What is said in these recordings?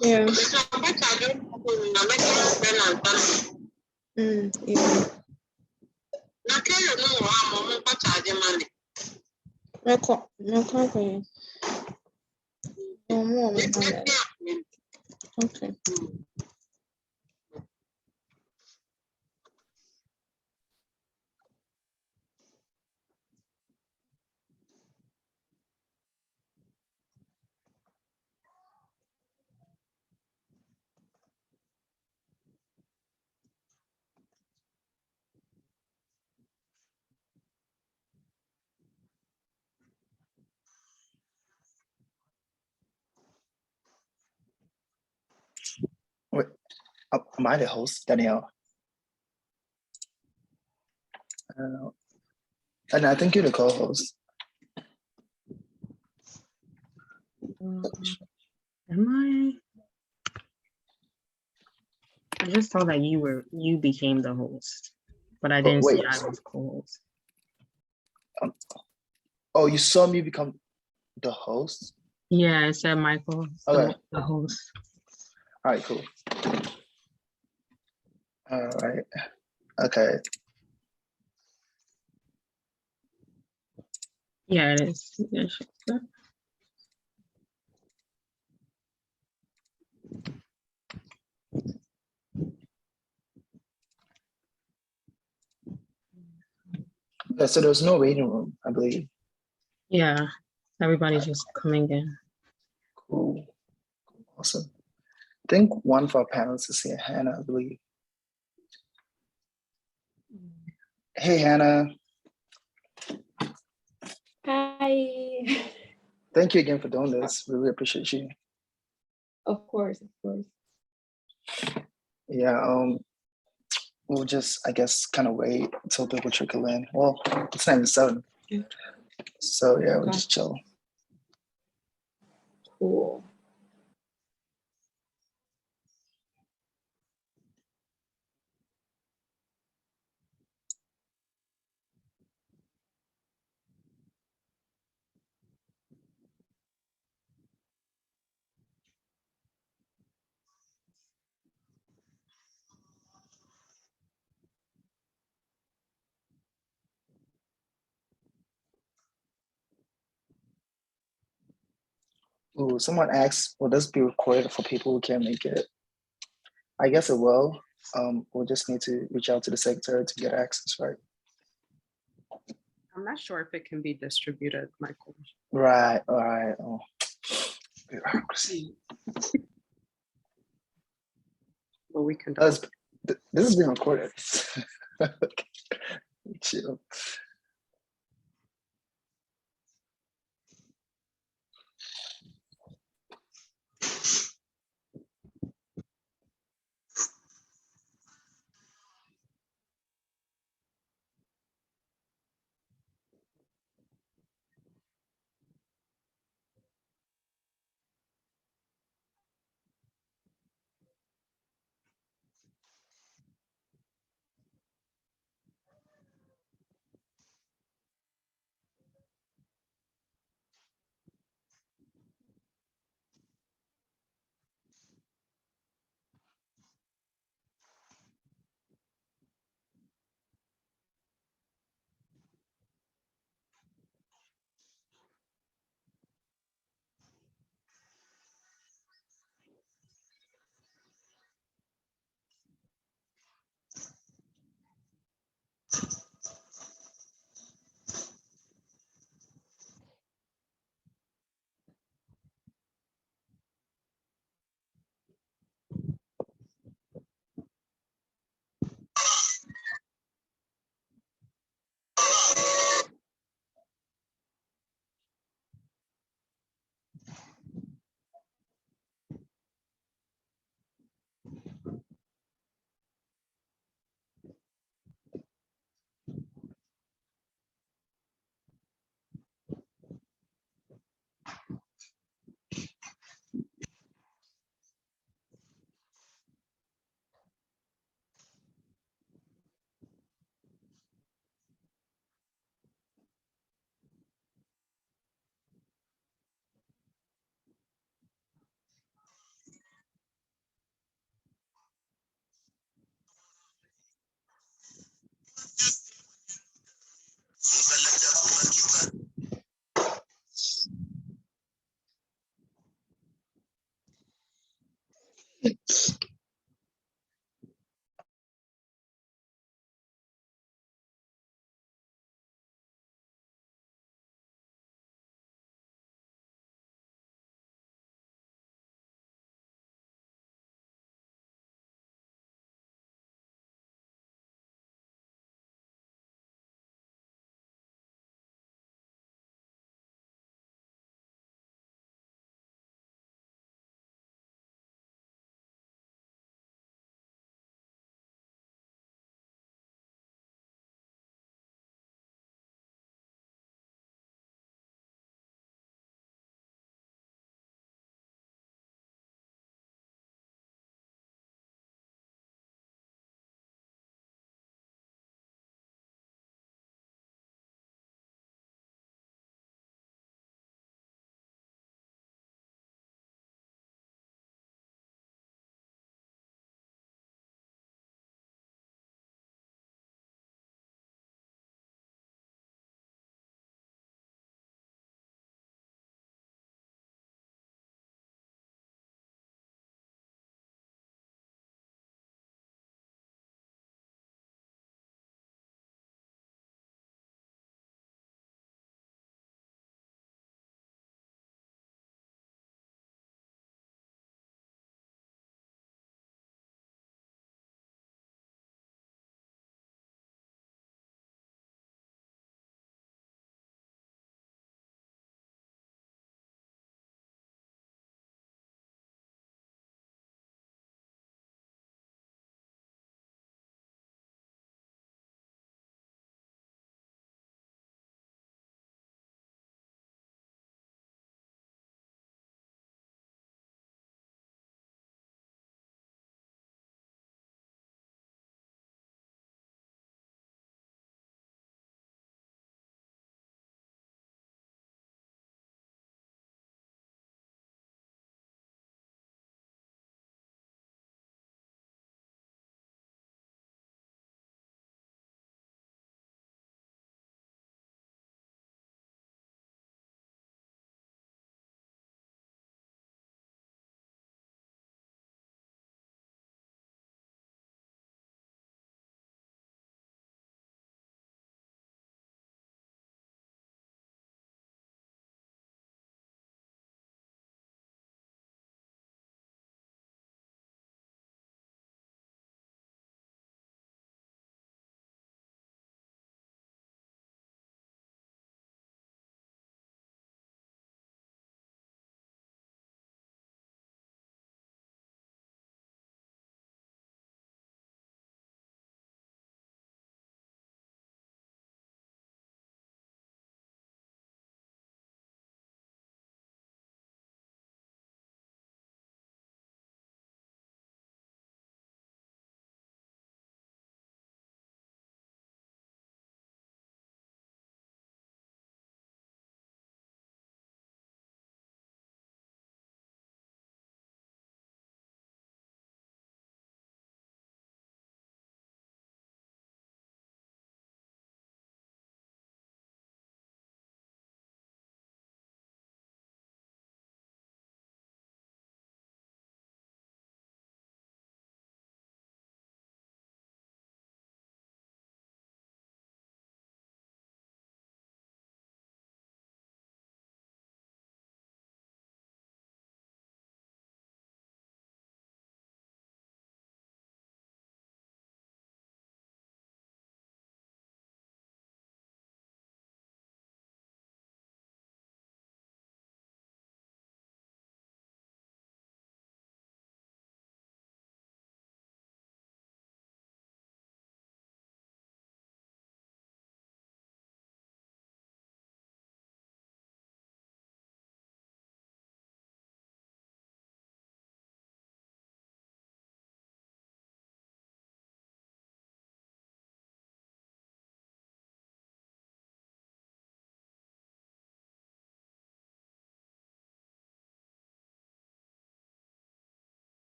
Yeah. Yeah. Okay. Okay. Wait, am I the host, Danielle? And I think you're the co-host. Am I? I just saw that you became the host, but I didn't see I was co-host. Oh, you saw me become the host? Yeah, it said Michael, Okay. the host. All right, cool. All right. Okay. Yeah, it is. Yeah, sure. Yeah, so there's no waiting room, I believe. Yeah, everybody's just coming in. Cool. Awesome. I think one of our panelists is here, Hannah, I believe. Hey, Hannah. Hi. Thank you again for doing this. Really appreciate you. Of course. Yeah, we'll just, I guess, kind of wait until people trickle in. Well, it's 9 to 7. So yeah, we'll just chill. Cool. Ooh, someone asked, will this be recorded for people who can't make it? I guess it will. We'll just need to reach out to the secretary to get access, right? I'm not sure if it can be distributed, Michael. Right, all right. Oh, bureaucracy. But we can. This is being recorded. Chill.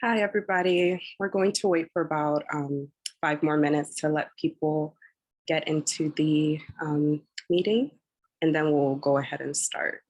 Hi, everybody. We're going to wait for about 5 more minutes to let people get into the meeting, and then we'll go ahead and start.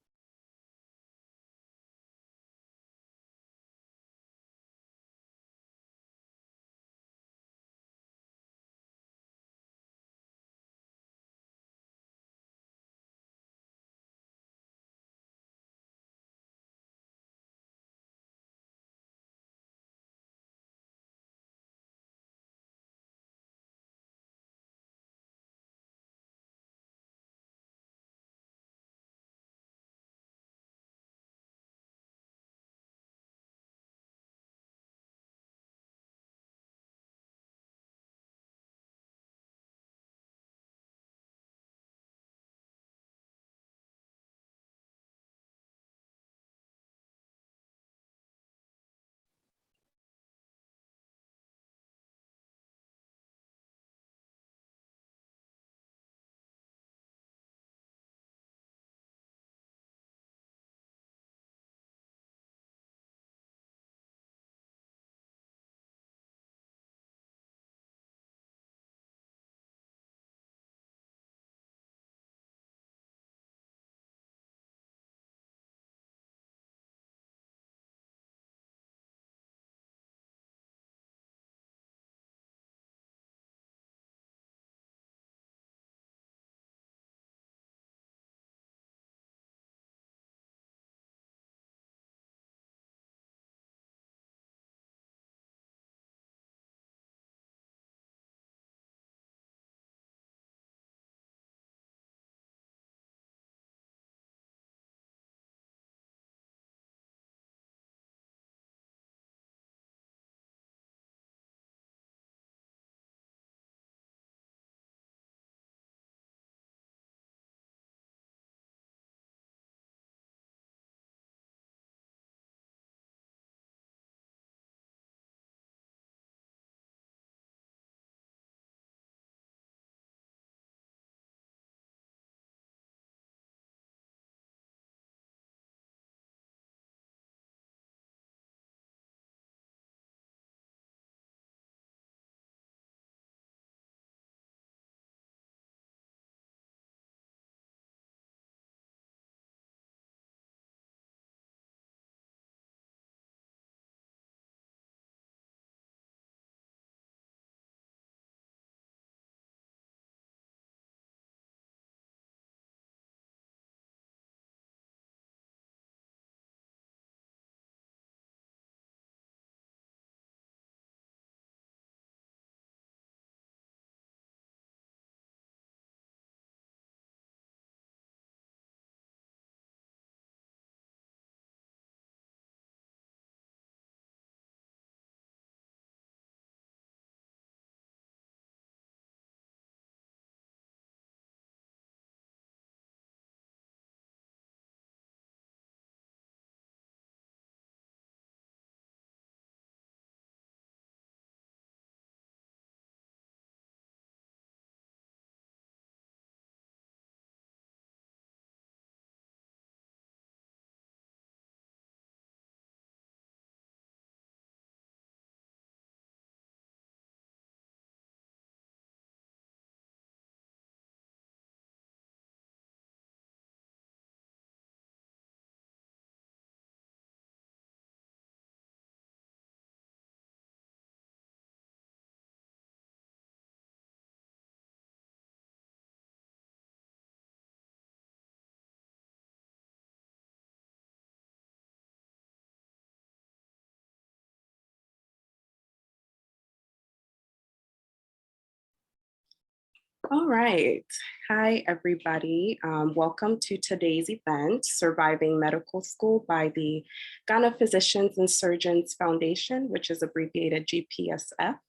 All right. Hi, everybody. Welcome to today's event, Surviving Medical School by the Ghana Physicians and Surgeons Foundation, which is abbreviated GPSF.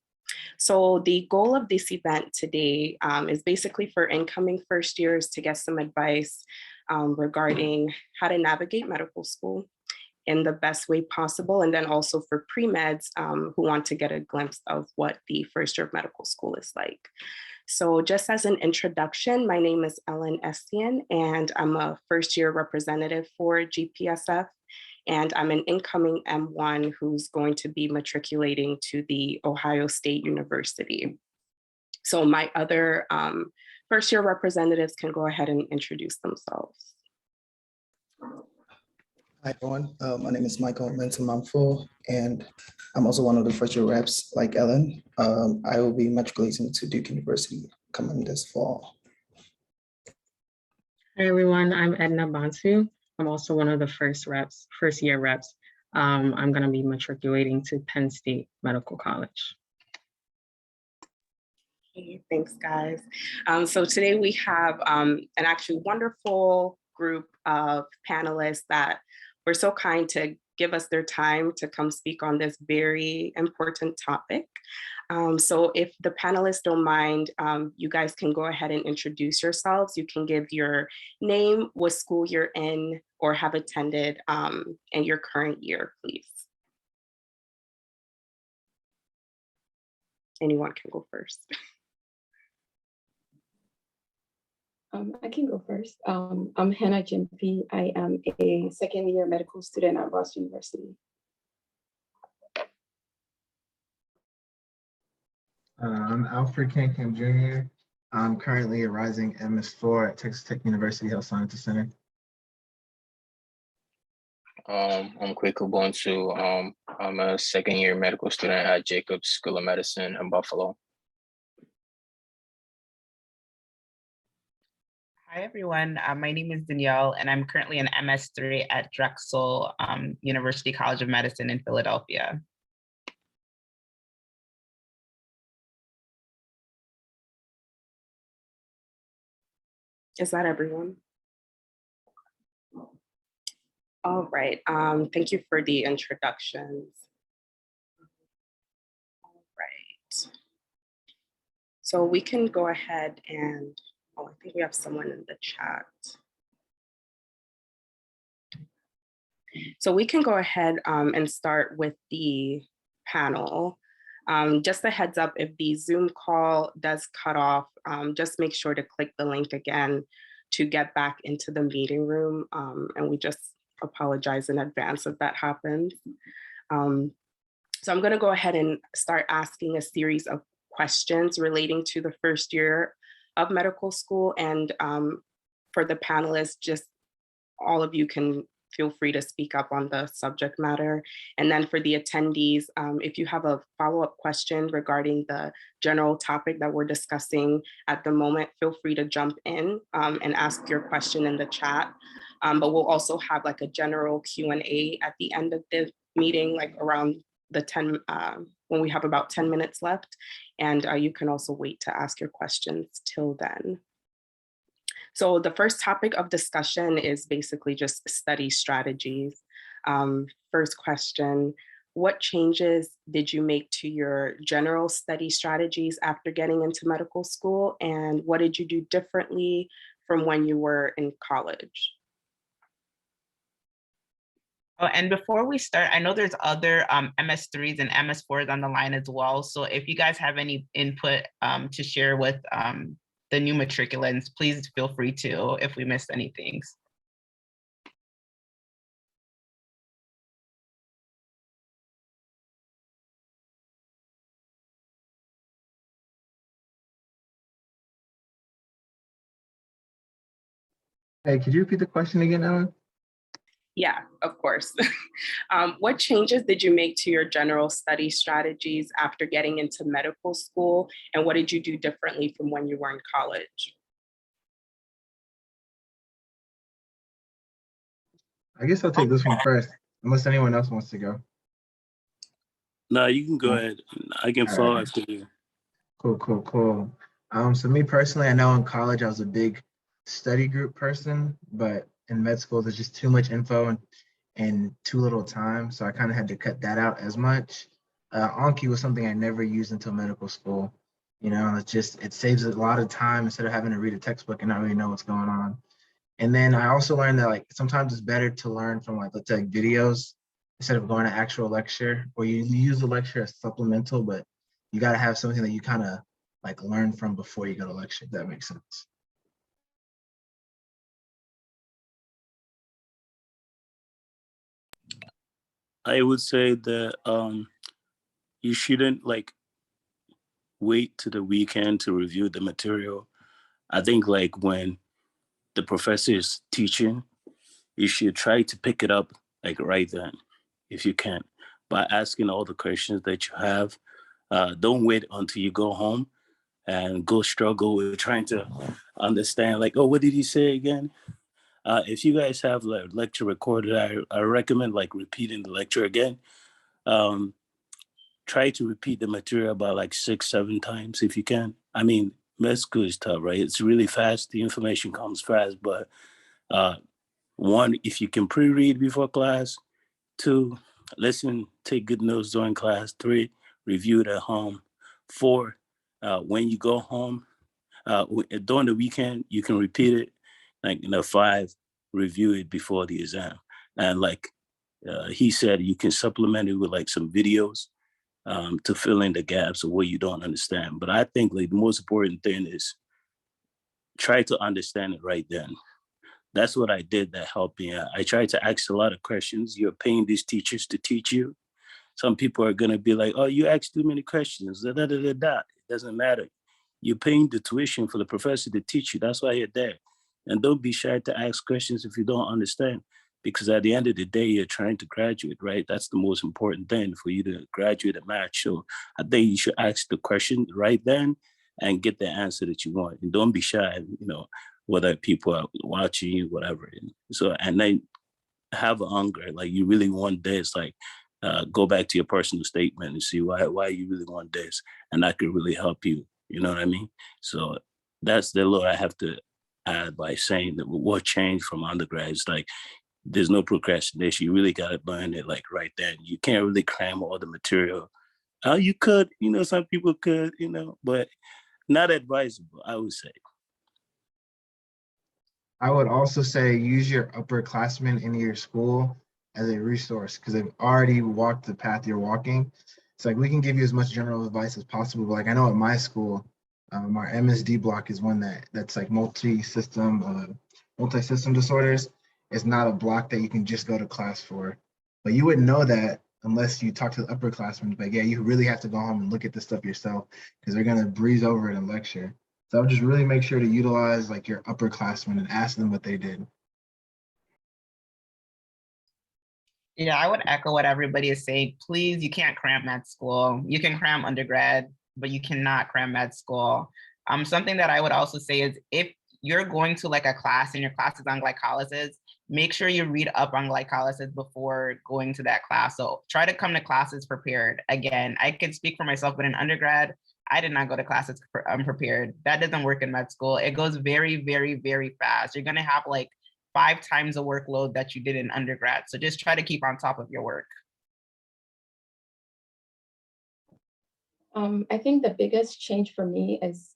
So the goal of this event today is basically for incoming first years to get some advice regarding how to navigate medical school in the best way possible. And then also for pre-meds who want to get a glimpse of what the first year of medical school is like. So just as an introduction, my name is Ellen Estienne, and I'm a first year representative for GPSF. and I'm an incoming M1 who's going to be matriculating to the Ohio State University. So my other first year representatives can go ahead and introduce themselves. Hi, everyone. My name is Michael Menton-Mamfo, and I'm also one of the first year reps like Ellen. I will be matriculating to Duke University coming this fall. Hi, everyone. I'm Edna Bonsu. I'm also one of the first year reps. I'm going to be matriculating to Penn State Medical College. Okay, thanks, guys. So today we have an actually wonderful group of panelists that were so kind to give us their time to come speak on this very important topic. So if the panelists don't mind, you guys can go ahead and introduce yourselves. You can give your name, what school you're in or have attended, and your current year, please. Anyone can go first. I can go first. I'm Hannah Jimpy. I am a second year medical student at Ross University. I'm Alfred Kankamp Jr. I'm currently a rising MS4 at Texas Tech University Health Sciences Center. I'm Kwaku Bonsu. I'm a second year medical student at Jacobs School of Medicine in Buffalo. Hi, everyone. My name is Danielle, and I'm currently an MS3 at Drexel University College of Medicine in Philadelphia. Is that everyone? All right. Thank you for the introductions. All right. So we can go ahead and, oh, I think we have someone in the chat. So we can go ahead and start with the panel. Just a heads up, if the Zoom call does cut off, just make sure to click the link again to get back into the meeting room. And we just apologize in advance if that happens. So I'm going to go ahead and start asking a series of questions relating to the first year of medical school. And for the panelists, just all of you can feel free to speak up on the subject matter. And then for the attendees, if you have a follow-up question regarding the general topic that we're discussing at the moment, feel free to jump in and ask your question in the chat. But we'll also have like a general Q&A at the end of the meeting, like around the 10, when we have about 10 minutes left. And you can also wait to ask your questions till then. So the first topic of discussion is basically just study strategies. First question, what changes did you make to your general study strategies after getting into medical school? And what did you do differently from when you were in college? Oh, and before we start, I know there's other MS3s and MS4s on the line as well. So if you guys have any input to share with the new matriculants, please feel free to if we missed any things. Hey, could you repeat the question again, Ellen? Yeah, of course. What changes did you make to your general study strategies after getting into medical school? And what did you do differently from when you were in college? I guess I'll take this one first, unless anyone else wants to go. No, you can go ahead. I can follow right. after you. Cool. So me personally, I know in college I was a big study group person, but in med school there's just too much info and too little time, so I kind of had to cut that out as much. Anki was something I never used until medical school. You know, it saves a lot of time instead of having to read a textbook and not really know what's going on. And then I also learned that like sometimes it's better to learn from like, let's say, like videos instead of going to actual lecture, or you use the lecture as supplemental, but you got to have something that you kind of like learn from before you go to lecture, if that makes sense. I would say that you shouldn't like wait to the weekend to review the material. I think like when the professor is teaching, you should try to pick it up like right then, if you can, by asking all the questions that you have. Don't wait until you go home and go struggle with trying to understand like, oh, what did he say again? If you guys have like lecture recorded, I recommend like repeating the lecture again. Um, Try to repeat the material about like 6, 7 times if you can. I mean, med school is tough, right? It's really fast. The information comes fast, but uh, one, if you can pre-read before class. Two, listen, take good notes during class. Three, review it at home. Four, when you go home, during the weekend, you can repeat it. Like, five, review it before the exam. And like he said, you can supplement it with like some videos to fill in the gaps of what you don't understand. But I think like the most important thing is try to understand it right then. That's what I did that helped me. I tried to ask a lot of questions. You're paying these teachers to teach you. Some people are going to be like, oh, you asked too many questions. Da, da, da, da, da. It doesn't matter. You're paying the tuition for the professor to teach you. That's why you're there. And don't be shy to ask questions if you don't understand, because at the end of the day, you're trying to graduate, right? That's the most important thing for you to graduate at math. So I think you should ask the question right then and get the answer that you want. And don't be shy, whether people are watching you, whatever. So, and then have a hunger, like you really want this, like go back to your personal statement and see why you really want this. And that could really help you. You know what I mean? So that's the Lord I have to add by saying that what changed from undergrad is like, there's no procrastination. You really got to learn it like right then. You can't really cram all the material. You could, some people could, but not advisable, I would say. I would also say use your upperclassmen in your school as a resource because they've already walked the path you're walking. It's like we can give you as much general advice as possible. But like I know at my school, our MSD block is one that's like multi-system disorders. It's not a block that you can just go to class for. But you wouldn't know that unless you talk to the upperclassmen. But yeah, you really have to go home and look at this stuff yourself because they're gonna breeze over it in lecture. So I would just really make sure to utilize like your upperclassmen and ask them what they did. Yeah, I would echo what everybody is saying. Please, you can't cram med school. You can cram undergrad, but you cannot cram med school. Something that I would also say is if you're going to like a class and your class is on glycolysis, make sure you read up on glycolysis before going to that class. So try to come to classes prepared. Again, I can speak for myself, but in undergrad, I did not go to classes unprepared. That doesn't work in med school. It goes very, very, very fast. You're gonna have like 5 times the workload that you did in undergrad. So just try to keep on top of your work. I think the biggest change for me is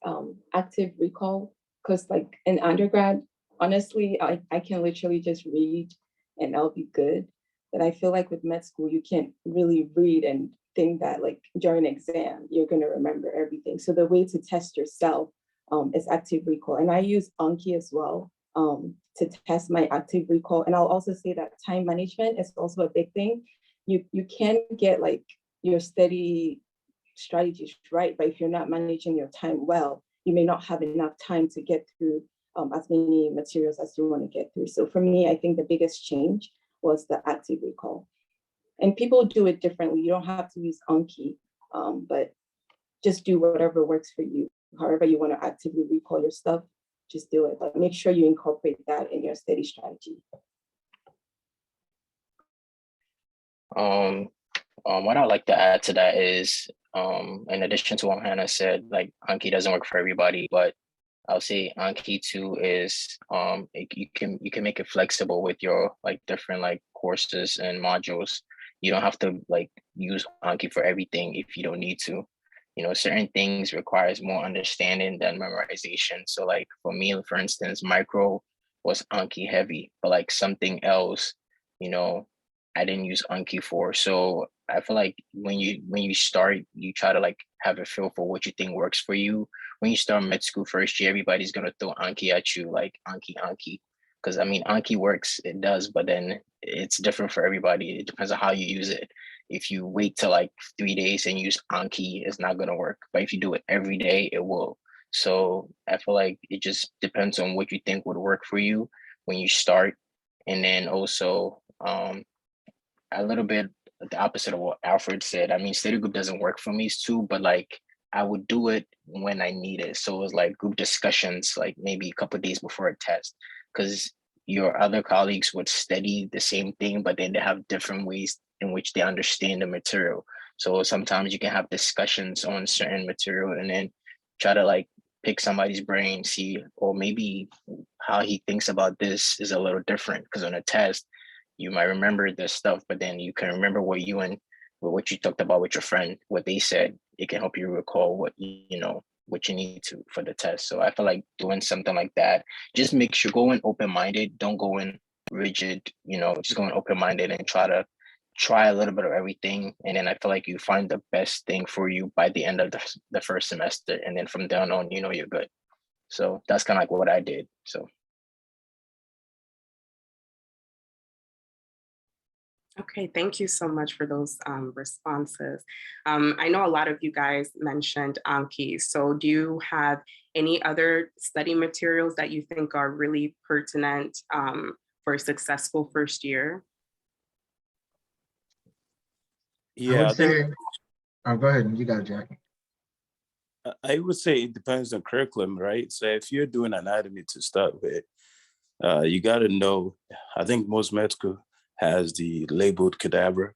active recall, because like in undergrad, honestly, I can literally just read and I'll be good. But I feel like with med school, you can't really read and think that like during an exam, you're going to remember everything. So the way to test yourself is active recall. And I use Anki as well to test my active recall. And I'll also say that time management is also a big thing. You can get like your study strategies right, but if you're not managing your time well, you may not have enough time to get through as many materials as you want to get through. So for me, I think the biggest change was the active recall. And people do it differently. You don't have to use Anki, but just do whatever works for you. However you want to actively recall your stuff, just do it. But make sure you incorporate that in your study strategy. What I'd like to add to that is, in addition to what Hannah said, like Anki doesn't work for everybody, but I'll say Anki too is you can make it flexible with your like different like courses and modules. You don't have to like use Anki for everything if you don't need to. Certain things requires more understanding than memorization. So like for me, for instance, micro was Anki heavy, but like something else, I didn't use Anki for. So I feel like when you start, you try to like have a feel for what you think works for you. When you start med school first year, everybody's gonna throw Anki at you, like Anki. Because I mean, Anki works, it does, but then it's different for everybody. It depends on how you use it. If you wait till like 3 days and use Anki, it's not gonna work. But if you do it every day, it will. So I feel like it just depends on what you think would work for you when you start. And then also a little bit the opposite of what Alfred said. I mean, study group doesn't work for me too, but like I would do it when I need it. So it was like group discussions, like maybe a couple of days before a test, because your other colleagues would study the same thing, but then they have different ways in which they understand the material. So sometimes you can have discussions on certain material and then try to like pick somebody's brain, see, or maybe how he thinks about this is a little different because on a test, you might remember this stuff, but then you can remember what you and what you talked about with your friend, what they said. It can help you recall what you know what you need to for the test. So I feel like doing something like that. Just make sure go in open-minded. Don't go in rigid. You know, just go in open-minded and try a little bit of everything. And then I feel like you find the best thing for you by the end of the first semester. And then from then on, you know, you're good. So that's kind of like what I did. So. Okay, thank you so much for those responses. I know a lot of you guys mentioned Anki, so do you have any other study materials that you think are really pertinent for a successful first year? Yeah, I think oh, go ahead, you got it, Jack. I would say it depends on curriculum, right? So if you're doing anatomy to start with, you got to know, I think most medical has the labeled cadaver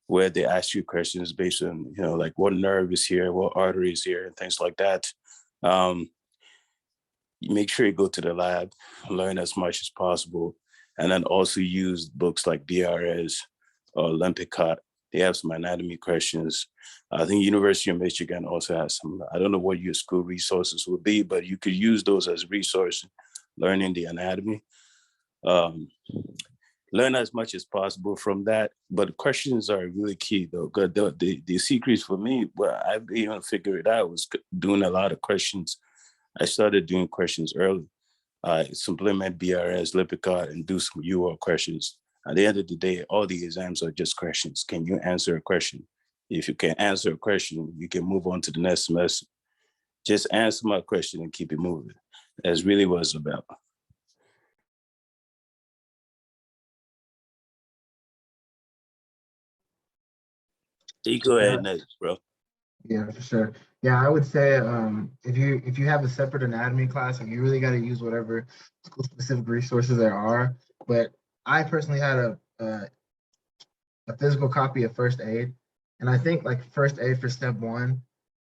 where they ask you questions based on, you know, like what nerve is here, what artery is here, and things like that. You make sure you go to the lab, learn as much as possible, and then also use books like BRS or Olympicot. They have some anatomy questions. I think University of Michigan also has some, I don't know what your school resources would be, but you could use those as resources, learning the anatomy. Learn as much as possible from that. But questions are really key though. The secrets for me, well, I even figured it out was doing a lot of questions. I started doing questions early. Supplement BRS, Lipicot, and do some UR questions. At the end of the day, all the exams are just questions. Can you answer a question? If you can answer a question, you can move on to the next semester. Just answer my question and keep it moving. That's really what it's about. You go ahead next, bro. Yeah, for sure. Yeah, I would say if you have a separate anatomy class, like you really got to use whatever school specific resources there are. But I personally had a physical copy of first aid, and I think like first aid for step one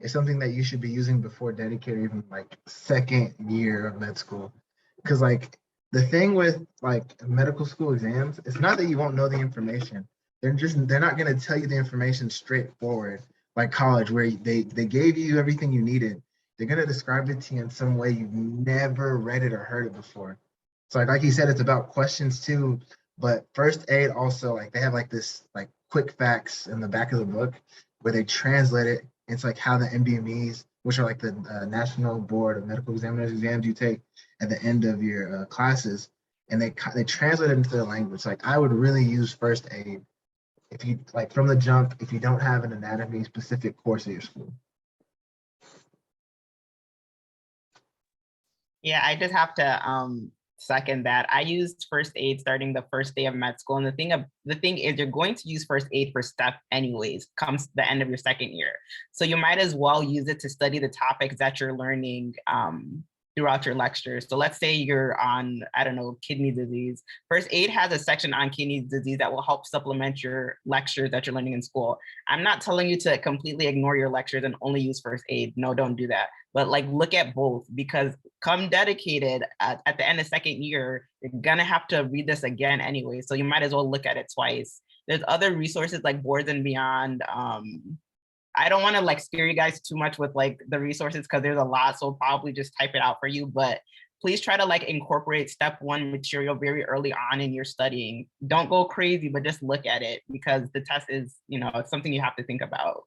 is something that you should be using before dedicated even like second year of med school, because like the thing with like medical school exams, it's not that you won't know the information. They're not going to tell you the information straightforward like college where they gave you everything you needed. They're going to describe it to you in some way you've never read it or heard it before. So like you said, it's about questions too, but first aid also, like they have like this like quick facts in the back of the book where they translate it into like how the NBMEs, which are like the National Board of Medical Examiners exams you take at the end of your classes, and they translate it into their language. Like I would really use first aid if you like from the jump, if you don't have an anatomy specific course at your school. Yeah, I just have to second that. I used first aid starting the first day of med school. And the thing is you're going to use first aid for step anyways, comes the end of your second year. So you might as well use it to study the topics that you're learning throughout your lectures. So let's say you're on, I don't know, kidney disease. First aid has a section on kidney disease that will help supplement your lectures that you're learning in school. I'm not telling you to completely ignore your lectures and only use first aid. No, don't do that. But like look at both, because come dedicated at the end of second year, you're gonna have to read this again anyway. So you might as well look at it twice. There's other resources like Boards and Beyond. I don't want to like scare you guys too much with like the resources because there's a lot, so I'll probably just type it out for you. But please try to like incorporate step one material very early on in your studying. Don't go crazy, but just look at it because the test is, you know, it's something you have to think about.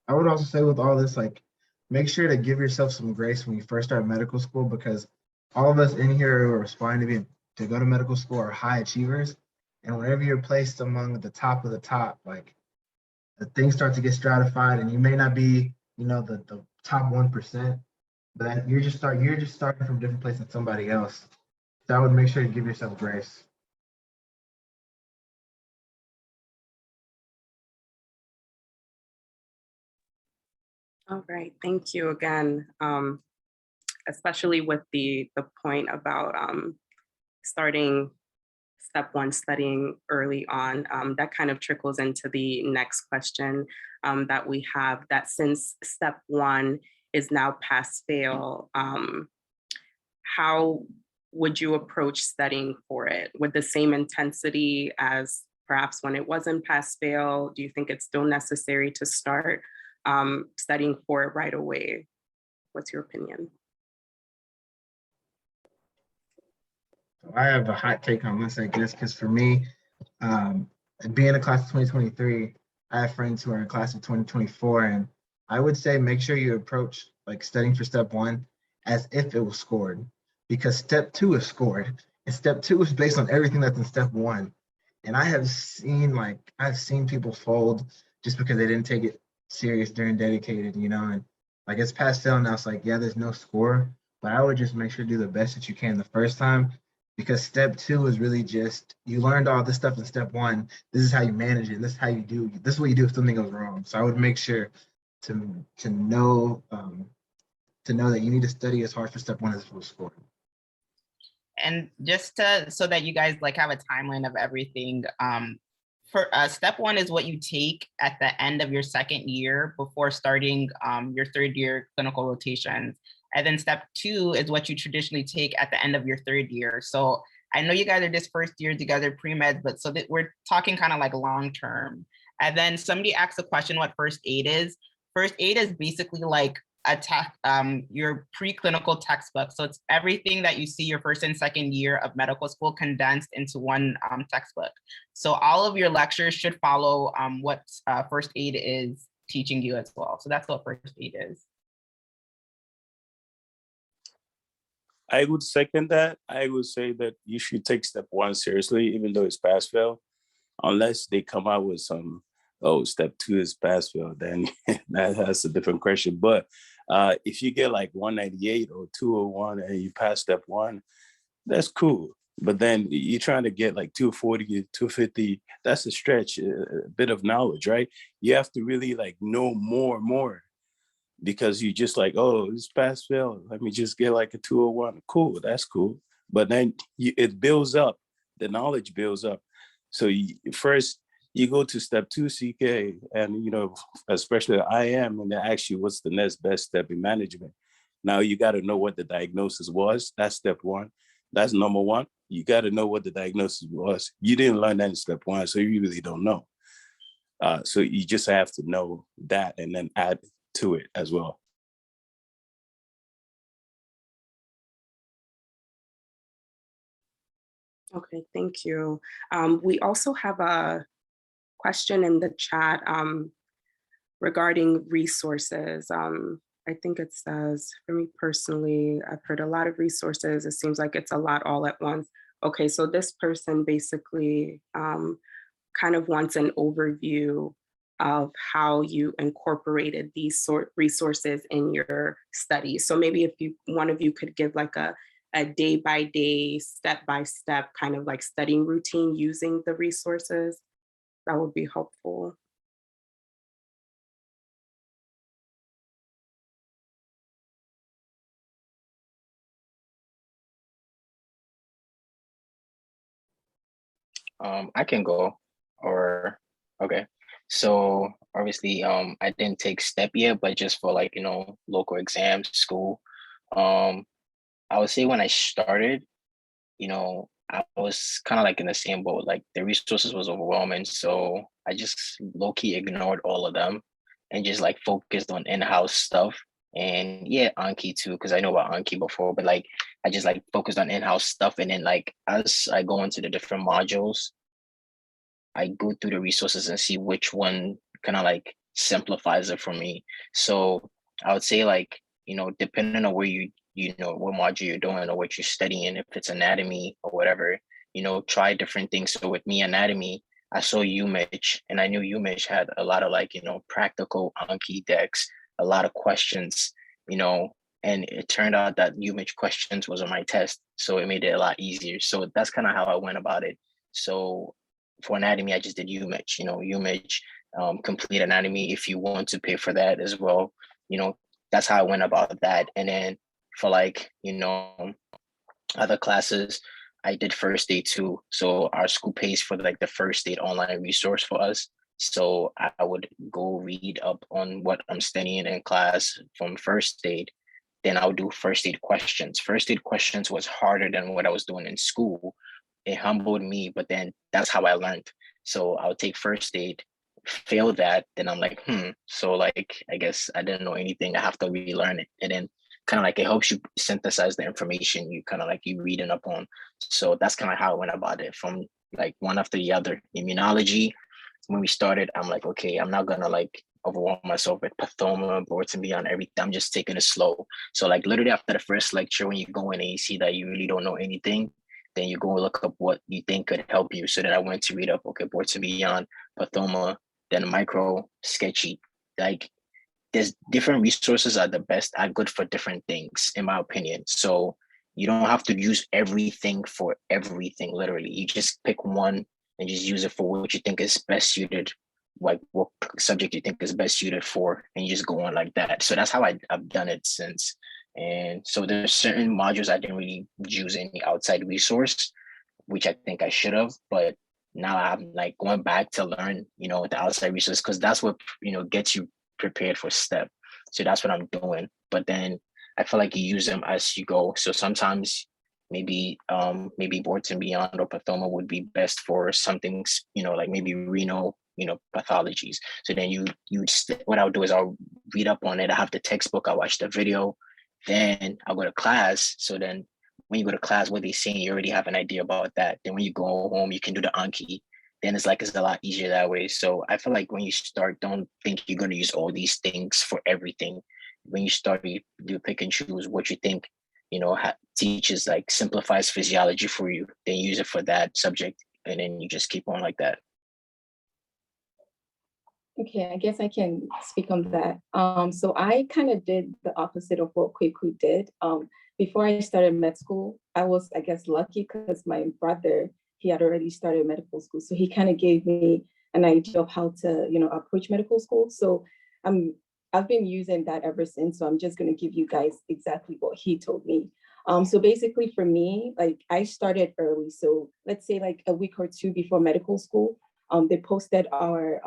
I would also say with all this, like make sure to give yourself some grace when you first start medical school, because all of us in here who are aspiring to go to medical school are high achievers. And whenever you're placed among the top of the top, like the things start to get stratified, and you may not be, the top 1%, but you're just starting from a different place than somebody else. So I would make sure to give yourself grace. All right, thank you again. Especially with the point about starting step one, studying early on, that kind of trickles into the next question that we have, that since step one is now pass fail, how would you approach studying for it? With the same intensity as perhaps when it wasn't pass fail? Do you think it's still necessary to start studying for it right away? What's your opinion? So I have a hot take on this, I guess, because for me, being a class of 2023, I have friends who are in class of 2024, and I would say make sure you approach like studying for step one as if it was scored, because step two is scored, and step two is based on everything that's in step one. And I've seen people fold just because they didn't take it serious during dedicated, and like it's pass fail now. It's like, yeah, there's no score, but I would just make sure to do the best that you can the first time, because step two is really just, you learned all this stuff in step one. This is how you manage it. This is how you do. This is what you do if something goes wrong. So I would make sure to know that you need to study as hard for step one as for score. And just so that you guys like have a timeline of everything, for step one is what you take at the end of your second year before starting your third year clinical rotations. And then step two is what you traditionally take at the end of your third year. So I know you guys are just first year together pre-med, but so that we're talking kind of like long term. And then somebody asked the question what first aid is. First aid is basically like your preclinical textbook. So it's everything that you see your first and second year of medical school condensed into one textbook. So all of your lectures should follow what first aid is teaching you as well. So that's what first aid is. I would second that. I would say that you should take step one seriously, even though it's pass fail, unless they come out with some, oh, step two is pass fail, then that's a different question. But if you get like 198 or 201 and you pass step one, that's cool. But then you're trying to get like 240, 250, that's a stretch, a bit of knowledge, right? You have to really like know more. Because you just like, oh, it's pass fail. Let me just get like a 201. Cool, that's cool. But then it builds up. The knowledge builds up. So first you go to step two CK, and especially IM, and they ask you what's the next best step in management. Now you got to know what the diagnosis was. That's step one. That's number one. You got to know what the diagnosis was. You didn't learn that in step one, so you really don't know. So you just have to know that and then add to it as well. Okay, thank you. We also have a question in the chat regarding resources. I think it says, for me personally, I've heard a lot of resources. It seems like it's a lot all at once. Okay, so this person basically kind of wants an overview of how you incorporated these resources in your study. So maybe if one of you could give like a day-by-day, step-by-step kind of like studying routine using the resources, that would be helpful. I can go, or okay. So obviously, I didn't take step yet, but just for like, local exams, school. I would say when I started, I was kind of like in the same boat, like the resources was overwhelming. So I just low-key ignored all of them and just like focused on in-house stuff. And yeah, Anki too, because I know about Anki before, but like I just like focused on in-house stuff. And then like as I go into the different modules, I go through the resources and see which one kind of like simplifies it for me. So I would say like, depending on where you know, what module you're doing or what you're studying, if it's anatomy or whatever, try different things. So with me, anatomy, I saw UMich and I knew UMich had a lot of like, practical Anki decks, a lot of questions, and it turned out that UMich questions was on my test. So it made it a lot easier. So that's kind of how I went about it. So for anatomy, I just did UMich, UMich, complete anatomy if you want to pay for that as well. That's how I went about that. And then for like, other classes, I did first aid too. So our school pays for like the first aid online resource for us. So I would go read up on what I'm studying in class from first aid. Then I'll do first aid questions. First aid questions was harder than what I was doing in school. It humbled me, but then that's how I learned. So I'll take first aid, fail that, then I'm like, so like I guess I didn't know anything. I have to relearn it. And then kind of like it helps you synthesize the information you kind of like you reading up on. So that's kind of how I went about it from like one after the other. Immunology, when we started, I'm like, okay, I'm not gonna like overwhelm myself with pathoma, boards and beyond everything. I'm just taking it slow. So like literally after the first lecture, when you go in and you see that you really don't know anything, then you go look up what you think could help you. So then I went to read up, okay, boards and beyond, pathoma, then micro, sketchy. Like there's different resources are good for different things, in my opinion. So you don't have to use everything for everything, literally. You just pick one and just use it for what you think is best suited, like what subject you think is best suited for, and you just go on like that. So that's how I've done it since. And so there's certain modules I didn't really use any outside resource, which I think I should have, but now I'm like going back to learn, the outside resource, because that's what, gets you prepared for STEP. So that's what I'm doing. But then I feel like you use them as you go. So sometimes maybe boards and beyond or pathoma would be best for some things, like maybe renal, pathologies. So then what I'll do is I'll read up on it. I have the textbook, I watch the video, then I'll go to class. So then when you go to class, what they're saying, you already have an idea about that. Then when you go home, you can do the Anki. Then it's a lot easier that way. So I feel like when you start, don't think you're going to use all these things for everything. When you start, you pick and choose what you think, teaches like simplifies physiology for you. Then use it for that subject, and then you just keep on like that. Okay, I guess I can speak on that. So I kind of did the opposite of what Kweku did. Before I started med school, I was, I guess, lucky because my brother, he had already started medical school. So he kind of gave me an idea of how to, approach medical school. So I've been using that ever since. So I'm just going to give you guys exactly what he told me. So basically for me, like I started early. So let's say like a week or two before medical school, they posted our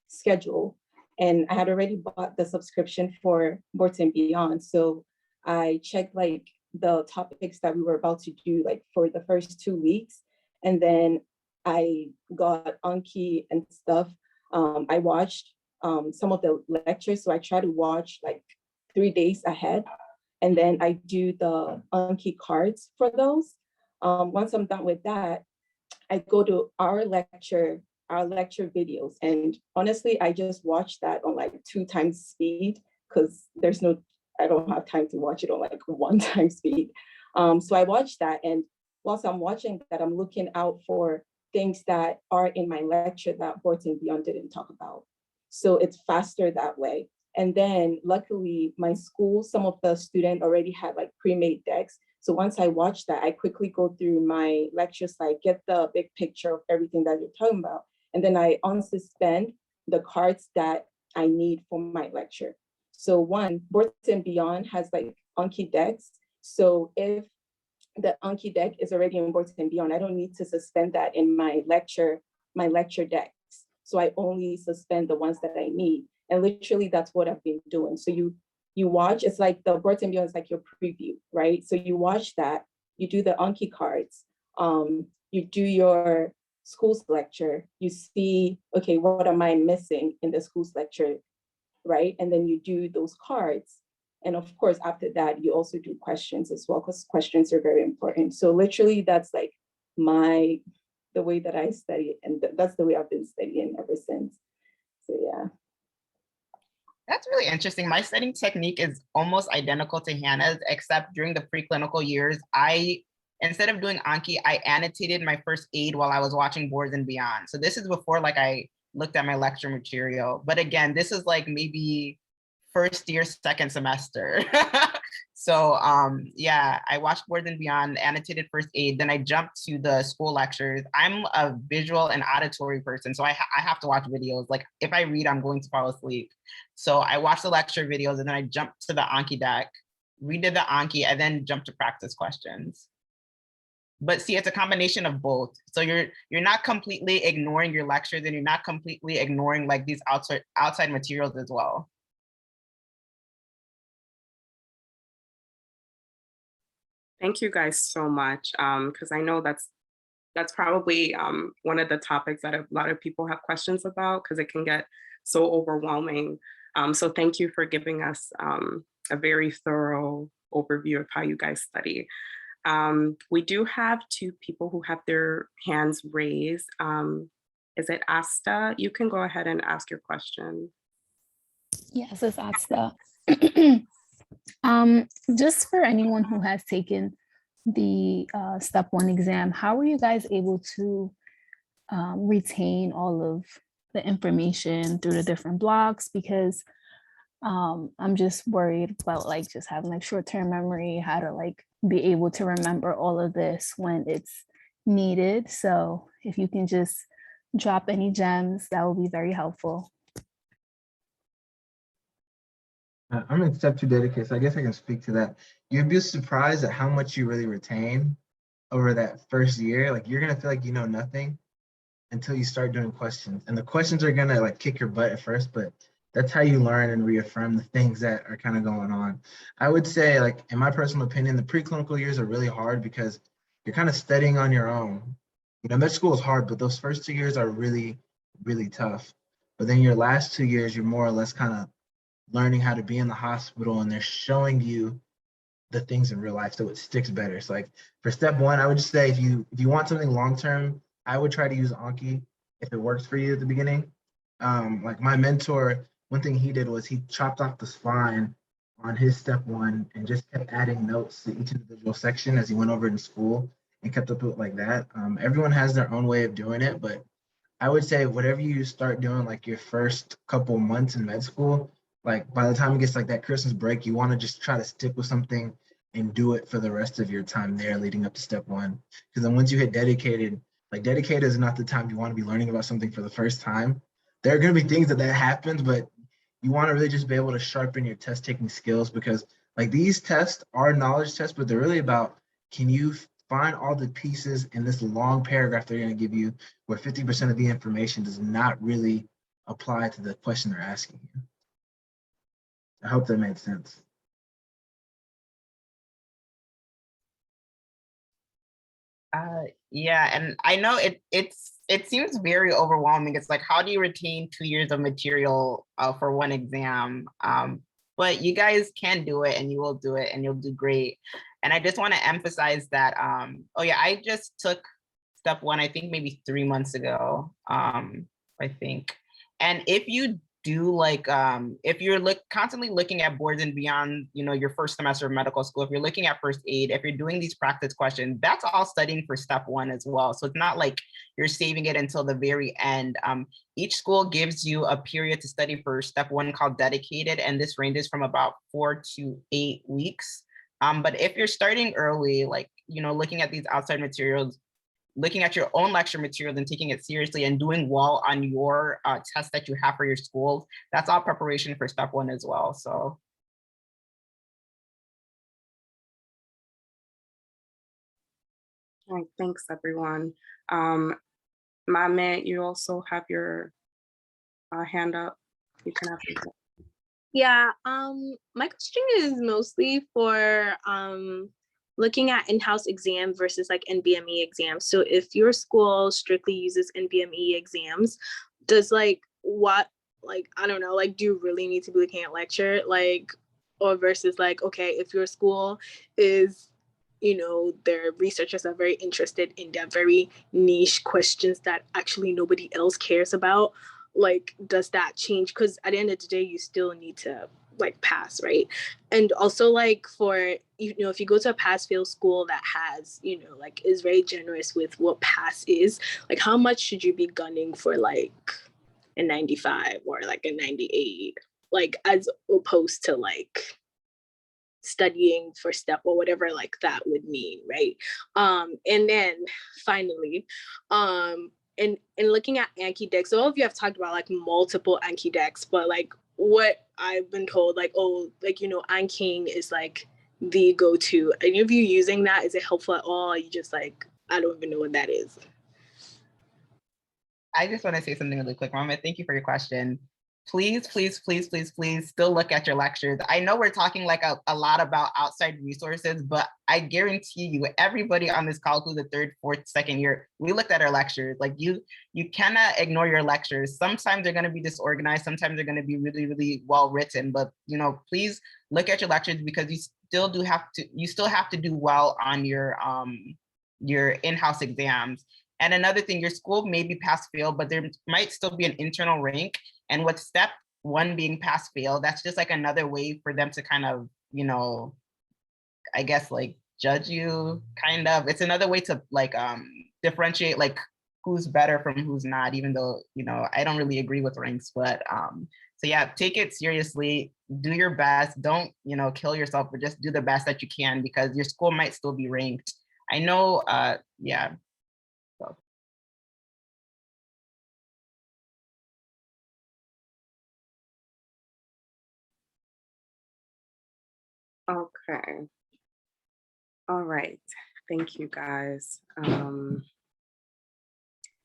schedule, and I had already bought the subscription for Boards and Beyond. So I checked like the topics that we were about to do like for the first 2 weeks. And then I got Anki and stuff. I watched some of the lectures. So I try to watch like 3 days ahead. And then I do the Anki cards for those. Once I'm done with that, I go to our lecture videos. And honestly, I just watch that on like 2 times speed because I don't have time to watch it on like 1 time speed. So I watch that, and whilst I'm watching that, I'm looking out for things that are in my lecture that Boards and Beyond didn't talk about. So it's faster that way. And then luckily my school, some of the students already had like pre-made decks. So once I watch that, I quickly go through my lecture slide, get the big picture of everything that you're talking about. And then I unsuspend the cards that I need for my lecture. So one, Boards and Beyond has like Anki decks. So if the Anki deck is already in Boards and Beyond, I don't need to suspend that in my lecture decks. So I only suspend the ones that I need. And literally that's what I've been doing. So you watch, it's like the Boards and Beyond is like your preview, right? So you watch that, you do the Anki cards, you do your school's lecture, you see, okay, what am I missing in the school's lecture, right? And then you do those cards. And of course, after that, you also do questions as well, because questions are very important. So literally that's like the way that I study, and that's the way I've been studying ever since. So yeah. That's really interesting. My studying technique is almost identical to Hannah's, except during the preclinical years, instead of doing Anki, I annotated my first aid while I was watching Boards and Beyond. So this is before like I looked at my lecture material. But again, this is like maybe first year, second semester. So yeah, I watched Boards and Beyond, annotated first aid, then I jumped to the school lectures. I'm a visual and auditory person, so I have to watch videos. Like if I read, I'm going to fall asleep. So I watched the lecture videos and then I jumped to the Anki deck, redid the Anki, and then jumped to practice questions. But see, it's a combination of both. So you're not completely ignoring your lectures and you're not completely ignoring like these outside materials as well. Thank you guys so much, because I know that's probably one of the topics that a lot of people have questions about because it can get so overwhelming. So thank you for giving us a very thorough overview of how you guys study. We do have two people who have their hands raised. Is it Asta? You can go ahead and ask your question. Yes, it's Asta. Just for anyone who has taken the step 1 exam, how were you guys able to retain all of the information through the different blocks? Because I'm just worried about like just having like short-term memory, how to like be able to remember all of this when it's needed. So if you can just drop any gems, that will be very helpful. I'm in step 2 dedicated, so I guess I can speak to that. You'd be surprised at how much you really retain over that first year. Like you're gonna feel like you know nothing until you start doing questions. And the questions are gonna like kick your butt at first, but that's how you learn and reaffirm the things that are kind of going on. I would say, like, in my personal opinion, the preclinical years are really hard because you're kind of studying on your own. You know, med school is hard, but those first 2 years are really, really tough. But then your last 2 years, you're more or less kind of learning how to be in the hospital and they're showing you the things in real life so it sticks better. So like for step 1, I would just say if you want something long-term, I would try to use Anki if it works for you at the beginning. Like my mentor, one thing he did was he chopped off the spine on his step 1 and just kept adding notes to each individual section as he went over in school and kept up with it like that. Everyone has their own way of doing it, but I would say whatever you start doing like your first couple months in med school, like by the time it gets like that Christmas break, you want to just try to stick with something and do it for the rest of your time there leading up to step 1. Because then once you hit dedicated, like dedicated is not the time you want to be learning about something for the first time. There are going to be things that happens, but you want to really just be able to sharpen your test taking skills because like these tests are knowledge tests, but they're really about, can you find all the pieces in this long paragraph they're going to give you where 50% of the information does not really apply to the question they're asking you. I hope that made sense. Yeah, and I know it seems very overwhelming. It's like, how do you retain 2 years of material for one exam? But you guys can do it and you will do it and you'll do great. And I just want to emphasize that, oh yeah, I just took step 1, I think maybe 3 months ago, I think. And if you do like, if you're constantly looking at Boards and Beyond, you know, your first semester of medical school, if you're looking at first aid, if you're doing these practice questions, that's all studying for step 1 as well. So it's not like you're saving it until the very end. Each school gives you a period to study for step 1 called dedicated, and this ranges from about 4 to 8 weeks. But if you're starting early, like, you know, looking at these outside materials, looking at your own lecture materials and taking it seriously and doing well on your tests that you have for your schools, that's all preparation for step 1 as well. So. All right, thanks everyone. Mame, you also have your hand up. You can ask yourself. Yeah, my question is mostly for looking at in-house exam versus like NBME exams. So if your school strictly uses NBME exams, does like what, like, I don't know, like, do you really need to be looking at lecture? Like, or versus like, okay, if your school is, you know, their researchers are very interested in their very niche questions that actually nobody else cares about, like, does that change? Because at the end of the day, you still need to like pass, right? And also like for, you know, if you go to a pass fail school that has, you know, like is very generous with what pass is, like how much should you be gunning for like a 95 or like a 98, like as opposed to like studying for step or whatever like that would mean, right? And then finally, and looking at Anki decks, so all of you have talked about like multiple Anki decks, but like what I've been told, like, oh, like, you know, Anking is like the go-to. Any of you using that? Is it helpful at all? You just like, I don't even know what that is. I just want to say something really quick, Mama. Thank you for your question. Please, please, please, please, please still look at your lectures. I know we're talking like a lot about outside resources, but I guarantee you, everybody on this call who's the third, fourth, second year, we looked at our lectures. Like you cannot ignore your lectures. Sometimes they're going to be disorganized. Sometimes they're going to be really, really well written. But you know, please look at your lectures because you still have to do well on your in-house exams. And another thing, your school may be pass fail, but there might still be an internal rank. And with step 1 being pass fail, that's just like another way for them to kind of, you know, I guess like judge you, kind of. It's another way to like differentiate like who's better from who's not, even though, you know, I don't really agree with ranks, but so yeah, take it seriously, do your best, don't, you know, kill yourself, but just do the best that you can because your school might still be ranked. I know, yeah. So. Okay. All right. Thank you, guys.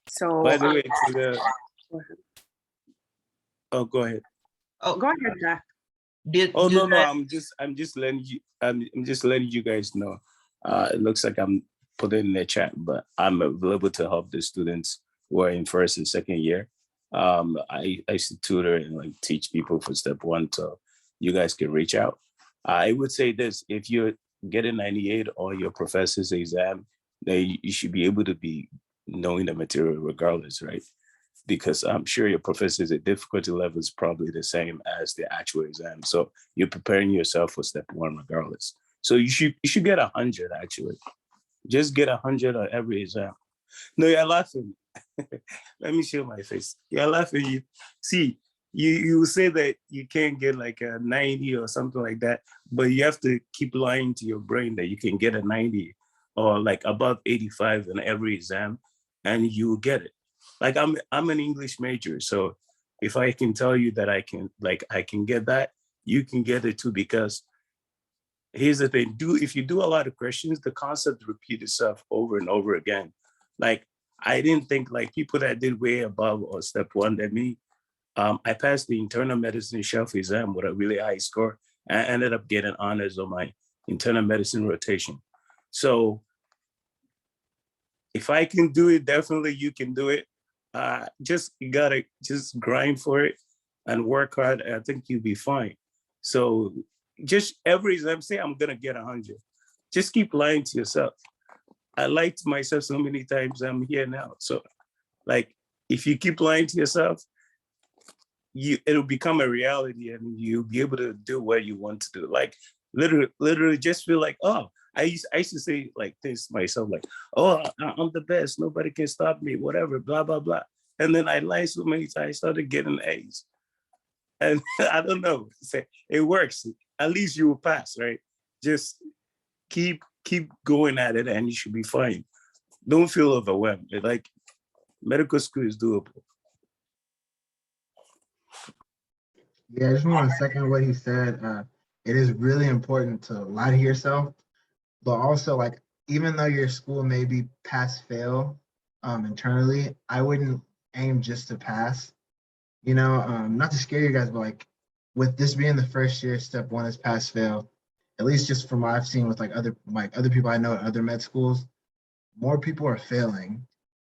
So By the way, to the, go ahead. oh, go ahead. Oh, Go ahead, Jack. No, I'm just letting you guys know. It looks like I'm putting in the chat, but I'm available to help the students who are in first and second year. I used to tutor and like teach people for step 1, so you guys can reach out. I would say this: if you get a 98 on your professor's exam, then you should be able to be knowing the material regardless, right? Because I'm sure your professor's difficulty level is probably the same as the actual exam. So you're preparing yourself for step 1 regardless. So you should get 100 actually. Just get 100 on every exam. No, you're laughing. Let me show my face. You're laughing. You say that you can't get like a 90 or something like that, but you have to keep lying to your brain that you can get a 90 or like above 85 in every exam, and you will get it. Like I'm an English major, so if I can tell you that I can get that, you can get it too. Because here's the thing: if you do a lot of questions, the concept repeat itself over and over again. Like I didn't think like people that did way above or step 1 than me. I passed the internal medicine shelf exam with a really high score. I ended up getting honors on my internal medicine rotation. So if I can do it, definitely you can do it. You gotta just grind for it and work hard. I think you'll be fine. So just every exam, say I'm gonna get 100. Just keep lying to yourself. I lied to myself so many times. I'm here now. So like, if you keep lying to yourself, it'll become a reality and you'll be able to do what you want to do. Like literally just feel like, oh, I used to say like this myself, like, oh, I'm the best, nobody can stop me, whatever, blah, blah, blah. And then I lied so many times, I started getting A's. And I don't know, it works. At least you will pass, right? Just keep going at it and you should be fine. Don't feel overwhelmed. Like medical school is doable. Yeah, I just want to second what he said. It is really important to lie to yourself, but also like, even though your school may be pass fail internally, I wouldn't aim just to pass, you know, not to scare you guys, but like with this being the first year, step 1 is pass fail, at least just from what I've seen with other people I know at other med schools, more people are failing.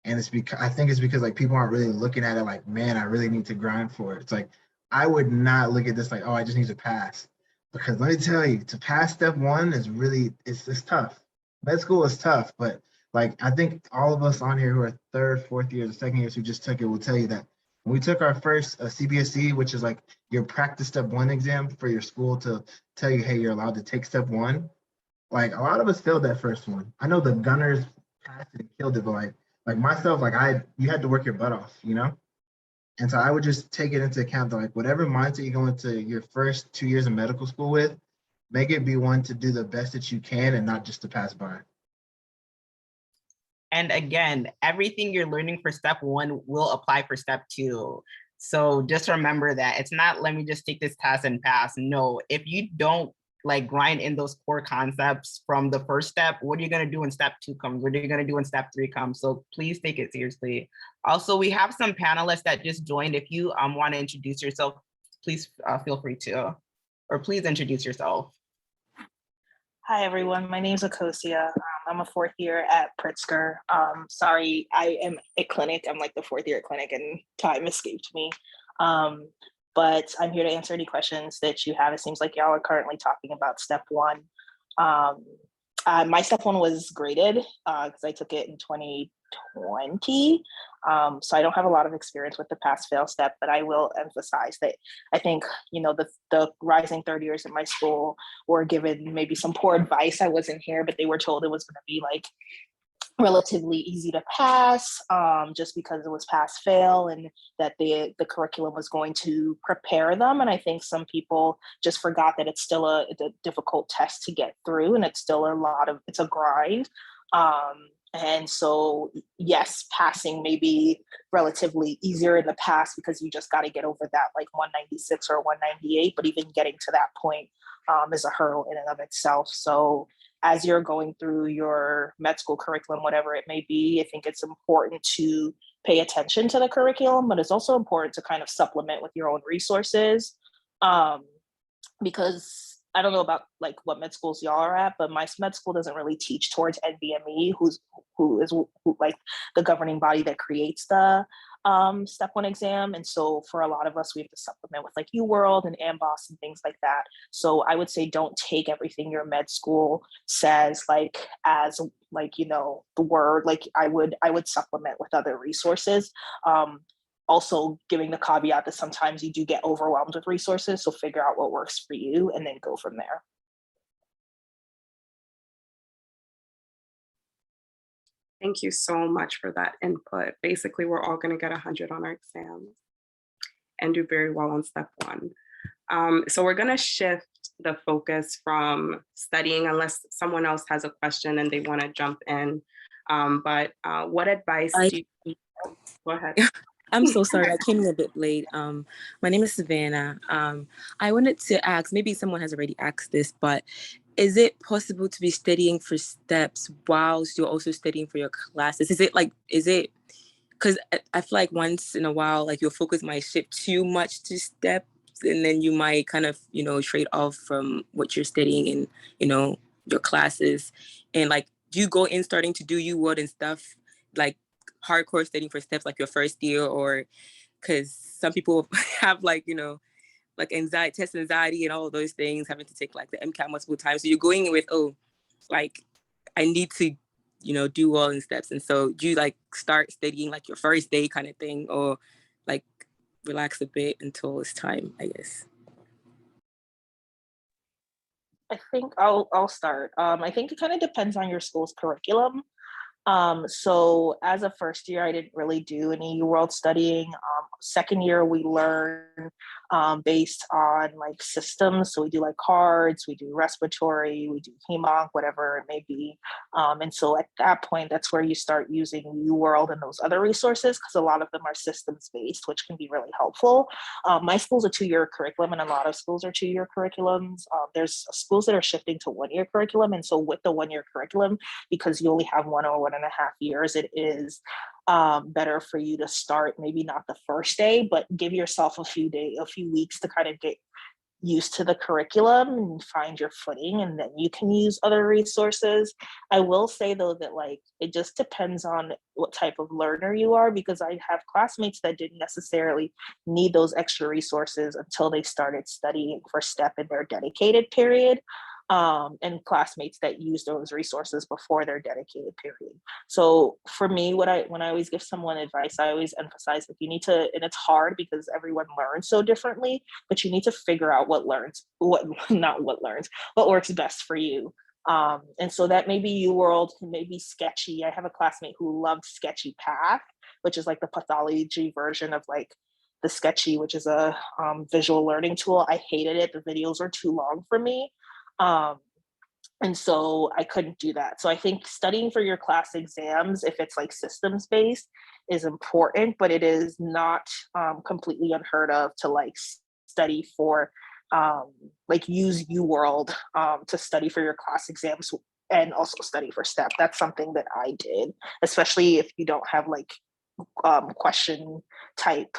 And it's because I think it's because like people aren't really looking at it like, man, I really need to grind for it. It's like, I would not look at this like, oh, I just need to pass. Because let me tell you, to pass step 1 is really, it's tough. Med school is tough, but like, I think all of us on here who are third, fourth years, or second years who just took it will tell you that When we took our first CBSE, which is like your practice step 1 exam for your school to tell you, hey, you're allowed to take step 1. Like a lot of us failed that first one. I know the gunners passed it and killed it, but like myself, you had to work your butt off, you know? And so I would just take it into account that like whatever mindset you go into your first 2 years of medical school with, make it be one to do the best that you can and not just to pass by. And again, everything you're learning for step 1 will apply for step 2. So just remember that it's not, let me just take this test and pass. No, if you don't like grind in those core concepts from the first step, what are you going to do when step 2 comes? What are you going to do when step 3 comes? So please take it seriously. Also, we have some panelists that just joined. If you want to introduce yourself, please feel free to, or please introduce yourself. Hi, everyone. My name is Akosia. I'm a 4th year at Pritzker. Sorry, I am at clinic. I'm like the 4th year at clinic and time escaped me. But I'm here to answer any questions that you have. It seems like y'all are currently talking about step 1. My step 1 was graded because I took it in 2020. So I don't have a lot of experience with the pass fail step, but I will emphasize that I think, the rising 3rd years in my school were given maybe some poor advice. I wasn't here, but they were told it was going to be like relatively easy to pass just because it was pass fail and that the curriculum was going to prepare them. And I think some people just forgot that it's still a difficult test to get through, and it's still it's a grind. And so, yes, passing may be relatively easier in the past because you just got to get over that like 196 or 198, but even getting to that point is a hurdle in and of itself. So as you're going through your med school curriculum, whatever it may be, I think it's important to pay attention to the curriculum, but it's also important to kind of supplement with your own resources because I don't know about like what med schools y'all are at, but my med school doesn't really teach towards NBME, who is like the governing body that creates the step 1 exam. And so for a lot of us, we have to supplement with like UWorld and AMBOSS and things like that. So I would say don't take everything your med school says like as like, the word. Like I would supplement with other resources. Also giving the caveat that sometimes you do get overwhelmed with resources. So figure out what works for you and then go from there. Thank you so much for that input. Basically, we're all going to get 100 on our exams and do very well on step 1. So we're going to shift the focus from studying, unless someone else has a question and they want to jump in. But what advice do you, go ahead. I'm so sorry, I came in a bit late. My name is Savannah. I wanted to ask, maybe someone has already asked this, but is it possible to be studying for steps whilst you're also studying for your classes? Because I feel like once in a while, like your focus might shift too much to steps, and then you might kind of, trade off from what you're studying in, your classes. And like, do you go in starting to do UWorld and stuff, like hardcore studying for steps like your first year? Or because some people have like, like test anxiety and all of those things, having to take like the MCAT multiple times. So you're going in with, like I need to, do well in steps. And so do you like start studying like your first day kind of thing, or like relax a bit until it's time, I guess? I think I'll start. I think it kind of depends on your school's curriculum. So as a first year, I didn't really do any UWorld studying. Second year, we learn based on like systems. So we do like cards, we do respiratory, we do HEMONC, whatever it may be. And so at that point, that's where you start using UWorld and those other resources, because a lot of them are systems based, which can be really helpful. My school's a 2-year curriculum, and a lot of schools are 2-year curriculums. There's schools that are shifting to 1-year curriculum. And so with the 1-year curriculum, because you only have 1 or 1.5 years, it is better for you to start maybe not the first day, but give yourself a few weeks to kind of get used to the curriculum and find your footing, and then you can use other resources. I will say though that like it just depends on what type of learner you are, because I have classmates that didn't necessarily need those extra resources until they started studying for STEP in their dedicated period. and classmates that use those resources before their dedicated period. So for me, when I always give someone advice, I always emphasize that you need to, and it's hard because everyone learns so differently, but you need to figure out what works best for you. And so that maybe UWorld, maybe Sketchy. I have a classmate who loved Sketchy Path, which is like the pathology version of like the Sketchy, which is a visual learning tool. I hated it. The videos were too long for me. And so I couldn't do that. So I think studying for your class exams, if it's like systems based, is important, but it is not completely unheard of to like study for, like use UWorld to study for your class exams and also study for STEP. That's something that I did, especially if you don't have like question type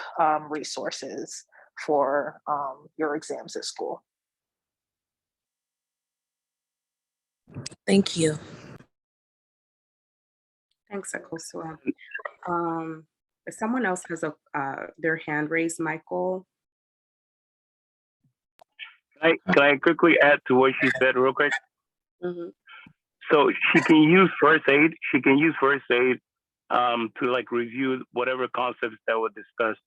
resources for your exams at school. Thank you. Thanks, Akosua. If someone else has their hand raised, Michael. Can I quickly add to what she said real quick? Mm-hmm. So she can use first aid. She can use first aid to like review whatever concepts that were discussed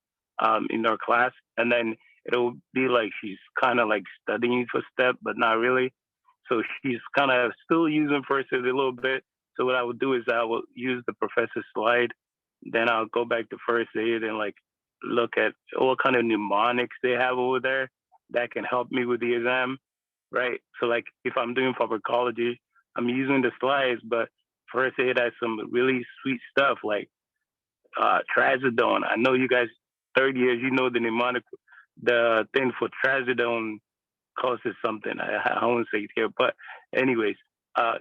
in our class, and then it'll be like she's kind of like studying for STEP, but not really. So she's kind of still using first aid a little bit. So what I would do is I will use the professor's slide, then I'll go back to first aid and like look at what kind of mnemonics they have over there that can help me with the exam, right? So like if I'm doing pharmacology, I'm using the slides, but first aid has some really sweet stuff like trazodone. I know you guys, third years, you know the mnemonic, the thing for trazodone causes something. I won't say it here, but anyways,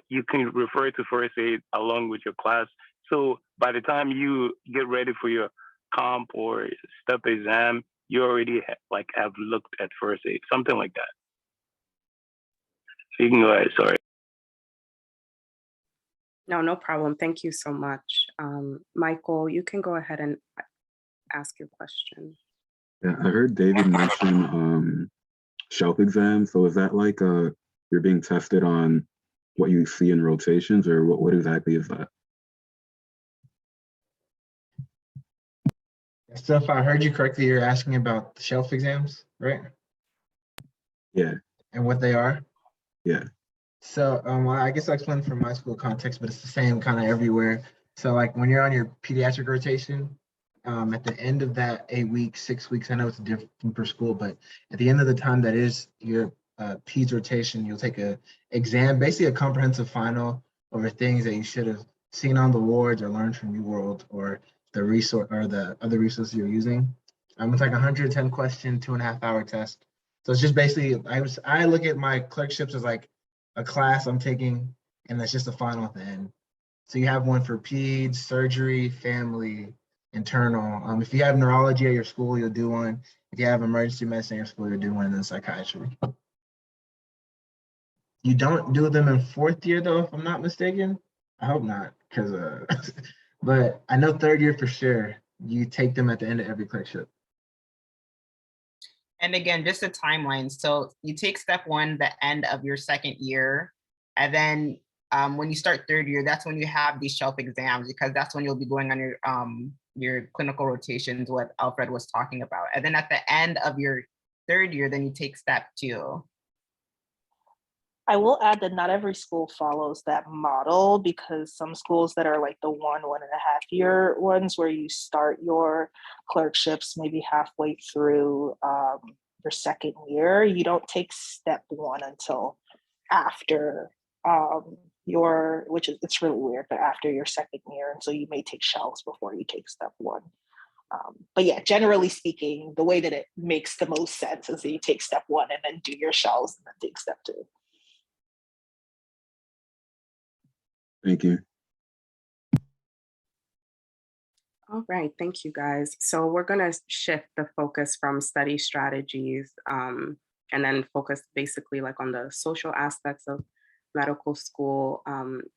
you can refer to first aid along with your class. So by the time you get ready for your comp or STEP exam, you already have looked at first aid, something like that. So you can go ahead, sorry. No problem. Thank you so much. Michael, you can go ahead and ask your question. Yeah, I heard David mention shelf exams. So is that like you're being tested on what you see in rotations, or what exactly is that? So if I heard you correctly, you're asking about the shelf exams, right? Yeah. And what they are? Yeah. So I guess I'll explain from my school context, but it's the same kind of everywhere. So like when you're on your pediatric rotation, at the end of that 8 weeks, 6 weeks, I know it's different per school, but at the end of the time that is your peds rotation, you'll take a exam, basically a comprehensive final over things that you should have seen on the wards or learned from UWorld or the resource or the other resources you're using. It's like 110 question, 2.5 hour test. So it's just basically, I look at my clerkships as like a class I'm taking, and that's just a final at the end. So you have one for peds, surgery, family, internal. If you have neurology at your school, you'll do one. If you have emergency medicine at your school, you'll do one, and then psychiatry. You don't do them in 4th year though, if I'm not mistaken. I hope not, because but I know 3rd year for sure, you take them at the end of every clerkship. And again, just a timeline. So you take step 1, the end of your 2nd year, and then when you start 3rd year, that's when you have these shelf exams, because that's when you'll be going on your clinical rotations, what Alfred was talking about. And then at the end of your 3rd year, then you take step 2. I will add that not every school follows that model, because some schools that are like the 1.5 year ones where you start your clerkships maybe halfway through your 2nd year, you don't take step 1 until after it's really weird, but after your 2nd year. And so you may take shelves before you take step 1. But yeah, generally speaking, the way that it makes the most sense is that you take step 1 and then do your shelves and then take step 2. Thank you. All right, thank you guys. So we're gonna shift the focus from study strategies and then focus basically like on the social aspects of medical school.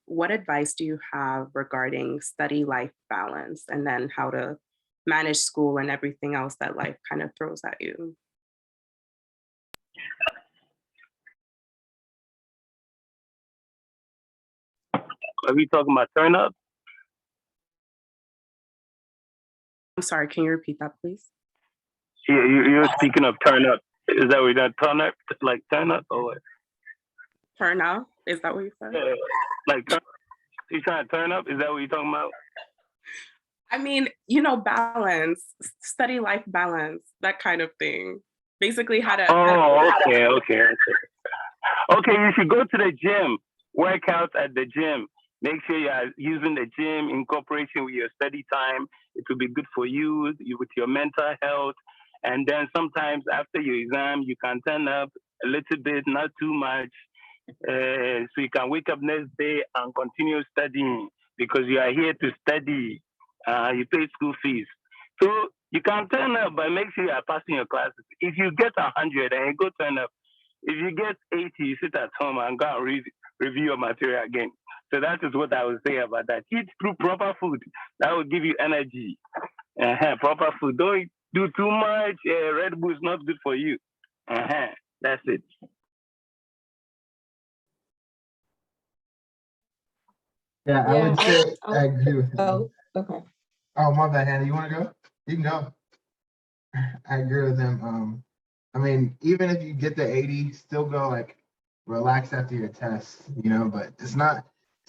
What advice do you have regarding study life balance, and then how to manage school and everything else that life kind of throws at you? Are we talking about turn up? I'm sorry, can you repeat that, please? You're speaking of turn up. Is that what you're turn up? Like turn up or what? Turn out? Is that what you said? Like you trying to turn up? Is that what you're talking about? I mean, balance, study life balance, that kind of thing. Basically, how to. Oh, okay. Okay, you should go to the gym, work out at the gym. Make sure you are using the gym in cooperation with your study time. It will be good for you with your mental health. And then sometimes after your exam, you can turn up a little bit, not too much. So you can wake up next day and continue studying because you are here to study. You pay school fees. So you can turn up, but make sure you are passing your classes. If you get 100 and you go turn up, if you get 80, you sit at home and go and review your material again. So that is what I would say about that. Eat through proper food. That will give you energy. Proper food. Don't do too much. Red Bull is not good for you. That's it. Yeah, I would say I agree with you. Oh, okay. Oh, my bad, Hannah. You want to go? You can go. I agree with him. I mean, even if you get the 80, still go like relax after your test, but it's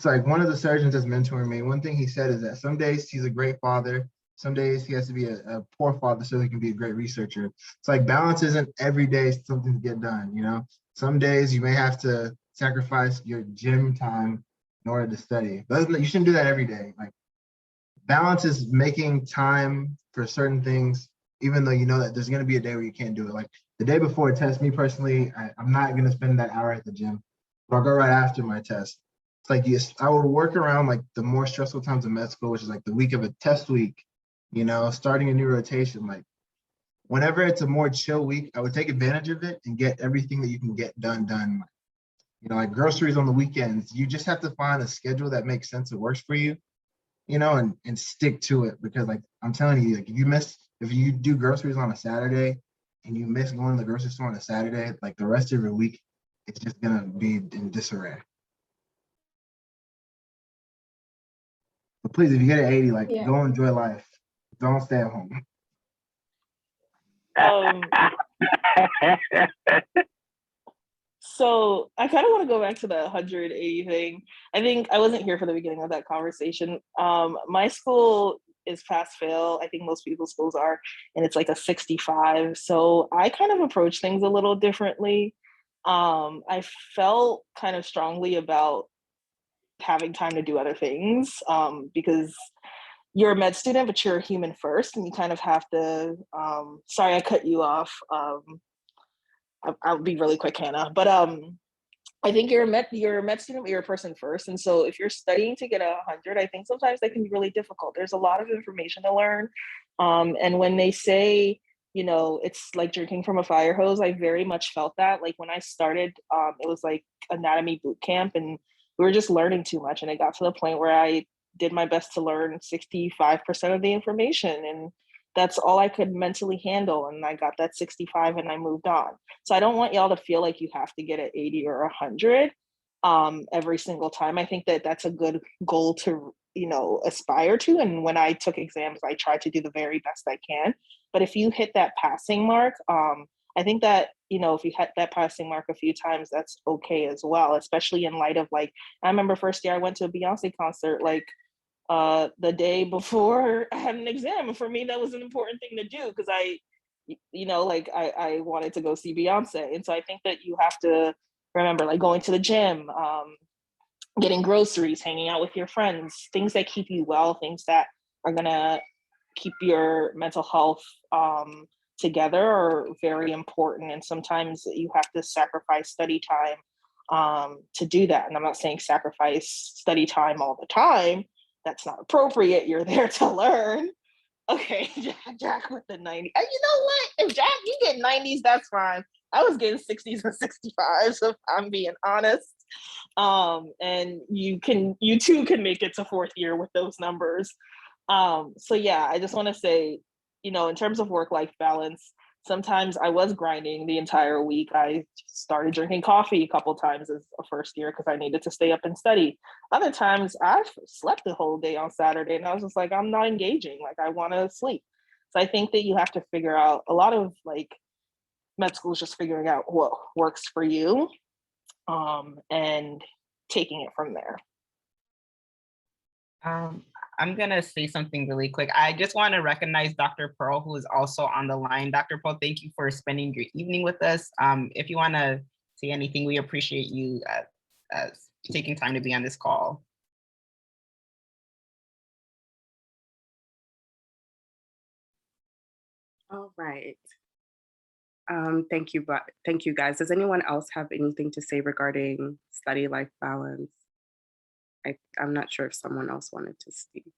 like one of the surgeons that's mentoring me. One thing he said is that some days he's a great father. Some days he has to be a poor father so he can be a great researcher. It's like balance isn't every day something to get done, Some days you may have to sacrifice your gym time in order to study. But you shouldn't do that every day. Like balance is making time for certain things, even though you know that there's going to be a day where you can't do it. Like the day before a test, me personally, I'm not going to spend that hour at the gym, but I'll go right after my test. It's like I would work around like the more stressful times of med school, which is like the week of a test week, starting a new rotation. Like whenever it's a more chill week, I would take advantage of it and get everything that you can get done. Like groceries on the weekends. You just have to find a schedule that makes sense, that works for you, and stick to it, because like I'm telling you, like if you do groceries on a Saturday and you miss going to the grocery store on a Saturday, like the rest of your week, it's just gonna be in disarray. But please, if you get an 80, like go enjoy life. Don't stay at home. So I kind of want to go back to the 180 thing. I think I wasn't here for the beginning of that conversation. My school is pass fail. I think most people's schools are, and it's like a 65. So I kind of approach things a little differently. I felt kind of strongly about having time to do other things because you're a med student, but you're a human first, and you kind of have to, sorry, I cut you off. I'll be really quick, Hannah, but I think you're a med student, but you're a person first. And so if you're studying to get 100, I think sometimes that can be really difficult. There's a lot of information to learn. And when they say, it's like drinking from a fire hose, I very much felt that. Like when I started, it was like anatomy boot camp, and we were just learning too much. And it got to the point where I did my best to learn 65% of the information. And that's all I could mentally handle. And I got that 65 and I moved on. So I don't want y'all to feel like you have to get an 80 or 100 every single time. I think that that's a good goal to, aspire to. And when I took exams, I tried to do the very best I can. But if you hit that passing mark, I think that, if you hit that passing mark a few times, that's okay as well, especially in light of like, I remember first year I went to a Beyonce concert, like, the day before I had an exam. And for me, that was an important thing to do because I wanted to go see Beyonce. And so I think that you have to remember, like going to the gym, getting groceries, hanging out with your friends, things that keep you well, things that are gonna keep your mental health together are very important. And sometimes you have to sacrifice study time to do that. And I'm not saying sacrifice study time all the time. That's not appropriate. You're there to learn. Okay, Jack with the 90. You know what? If Jack, you get 90s, that's fine. I was getting 60s and 65s, if I'm being honest. And you too can make it to fourth year with those numbers. So yeah, I just want to say, in terms of work-life balance, sometimes I was grinding the entire week. I started drinking coffee a couple times as a first year because I needed to stay up and study. Other times I slept the whole day on Saturday and I was just like, I'm not engaging. Like I want to sleep. So I think that you have to figure out a lot of like med school is just figuring out what works for you and taking it from there. I'm gonna say something really quick. I just want to recognize Dr. Pearl, who is also on the line. Dr. Pearl, thank you for spending your evening with us. If you want to say anything, we appreciate you taking time to be on this call. All right. Thank you guys. Does anyone else have anything to say regarding study-life balance? I'm not sure if someone else wanted to speak.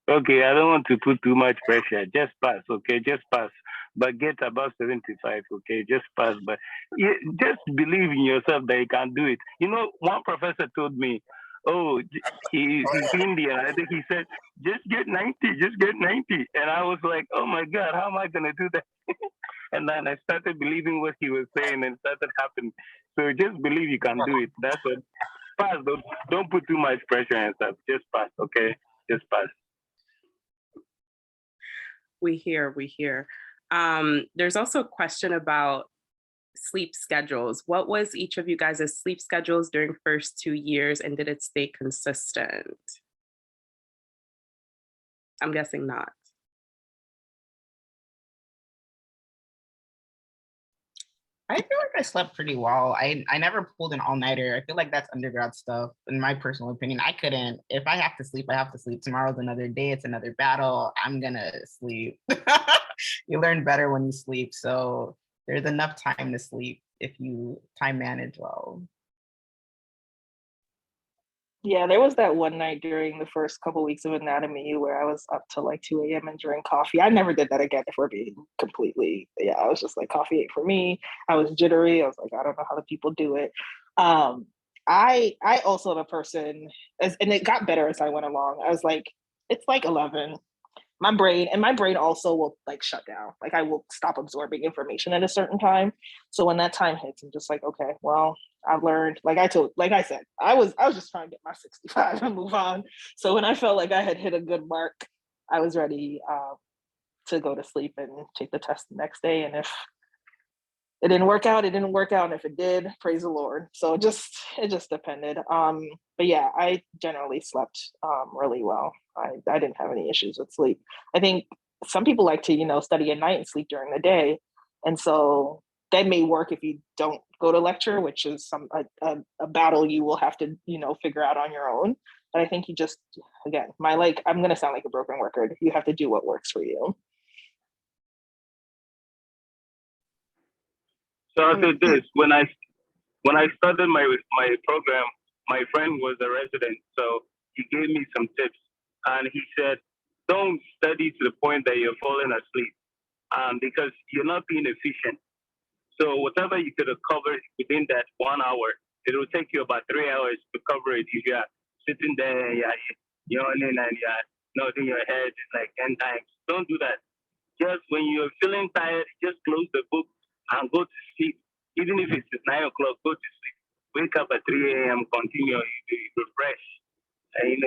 Okay, I don't want to put too much pressure. Just pass, okay? Just pass. But get above 75, okay? Just pass. But just believe in yourself that you can do it. You know, one professor told me, oh, he's Indian. I think he said, just get 90, just get 90. And I was like, oh my God, how am I going to do that? And then I started believing what he was saying and started happening. So just believe you can do it. That's what. Pass. Don't put too much pressure on yourself. Just pass, okay? Just pass. We hear. There's also a question about sleep schedules. What was each of you guys' sleep schedules during first 2 years, and did it stay consistent? I'm guessing not. I feel like I slept pretty well. I never pulled an all-nighter. I feel like that's undergrad stuff, in my personal opinion. I couldn't. If I have to sleep, I have to sleep. Tomorrow's another day. It's another battle. I'm gonna sleep. You learn better when you sleep. So there's enough time to sleep if you time manage well. Yeah, there was that one night during the first couple weeks of anatomy where I was up till like 2 a.m. and drank coffee. I never did that again, if we're being completely, I was just like, coffee ain't for me. I was jittery. I was like, I don't know how the people do it. I also am a person, and it got better as I went along. I was like, it's like 11. My brain also will like shut down. Like I will stop absorbing information at a certain time. So when that time hits, I'm just like, okay, well, I've learned, like I said, I was just trying to get my 65 and move on. So when I felt like I had hit a good mark, I was ready to go to sleep and take the test the next day. And if it didn't work out, it didn't work out. And if it did, praise the Lord. So it just depended. But yeah, I generally slept really well. I didn't have any issues with sleep. I think some people like to, study at night and sleep during the day. And so that may work if you don't go to lecture, which is a battle you will have to, figure out on your own. But I think you just, again, I'm going to sound like a broken record. You have to do what works for you. So I said this, when I started my program, my friend was a resident, so he gave me some tips, and he said, don't study to the point that you're falling asleep, because you're not being efficient. So whatever you could have covered within that 1 hour, it will take you about 3 hours to cover it. If you're sitting there, you're yawning and you're nodding your head like 10 times. Don't do that. Just when you're feeling tired, just close the book and go to sleep. Even if it's 9 o'clock, go to sleep. Wake up at 3 a.m., continue, you refresh.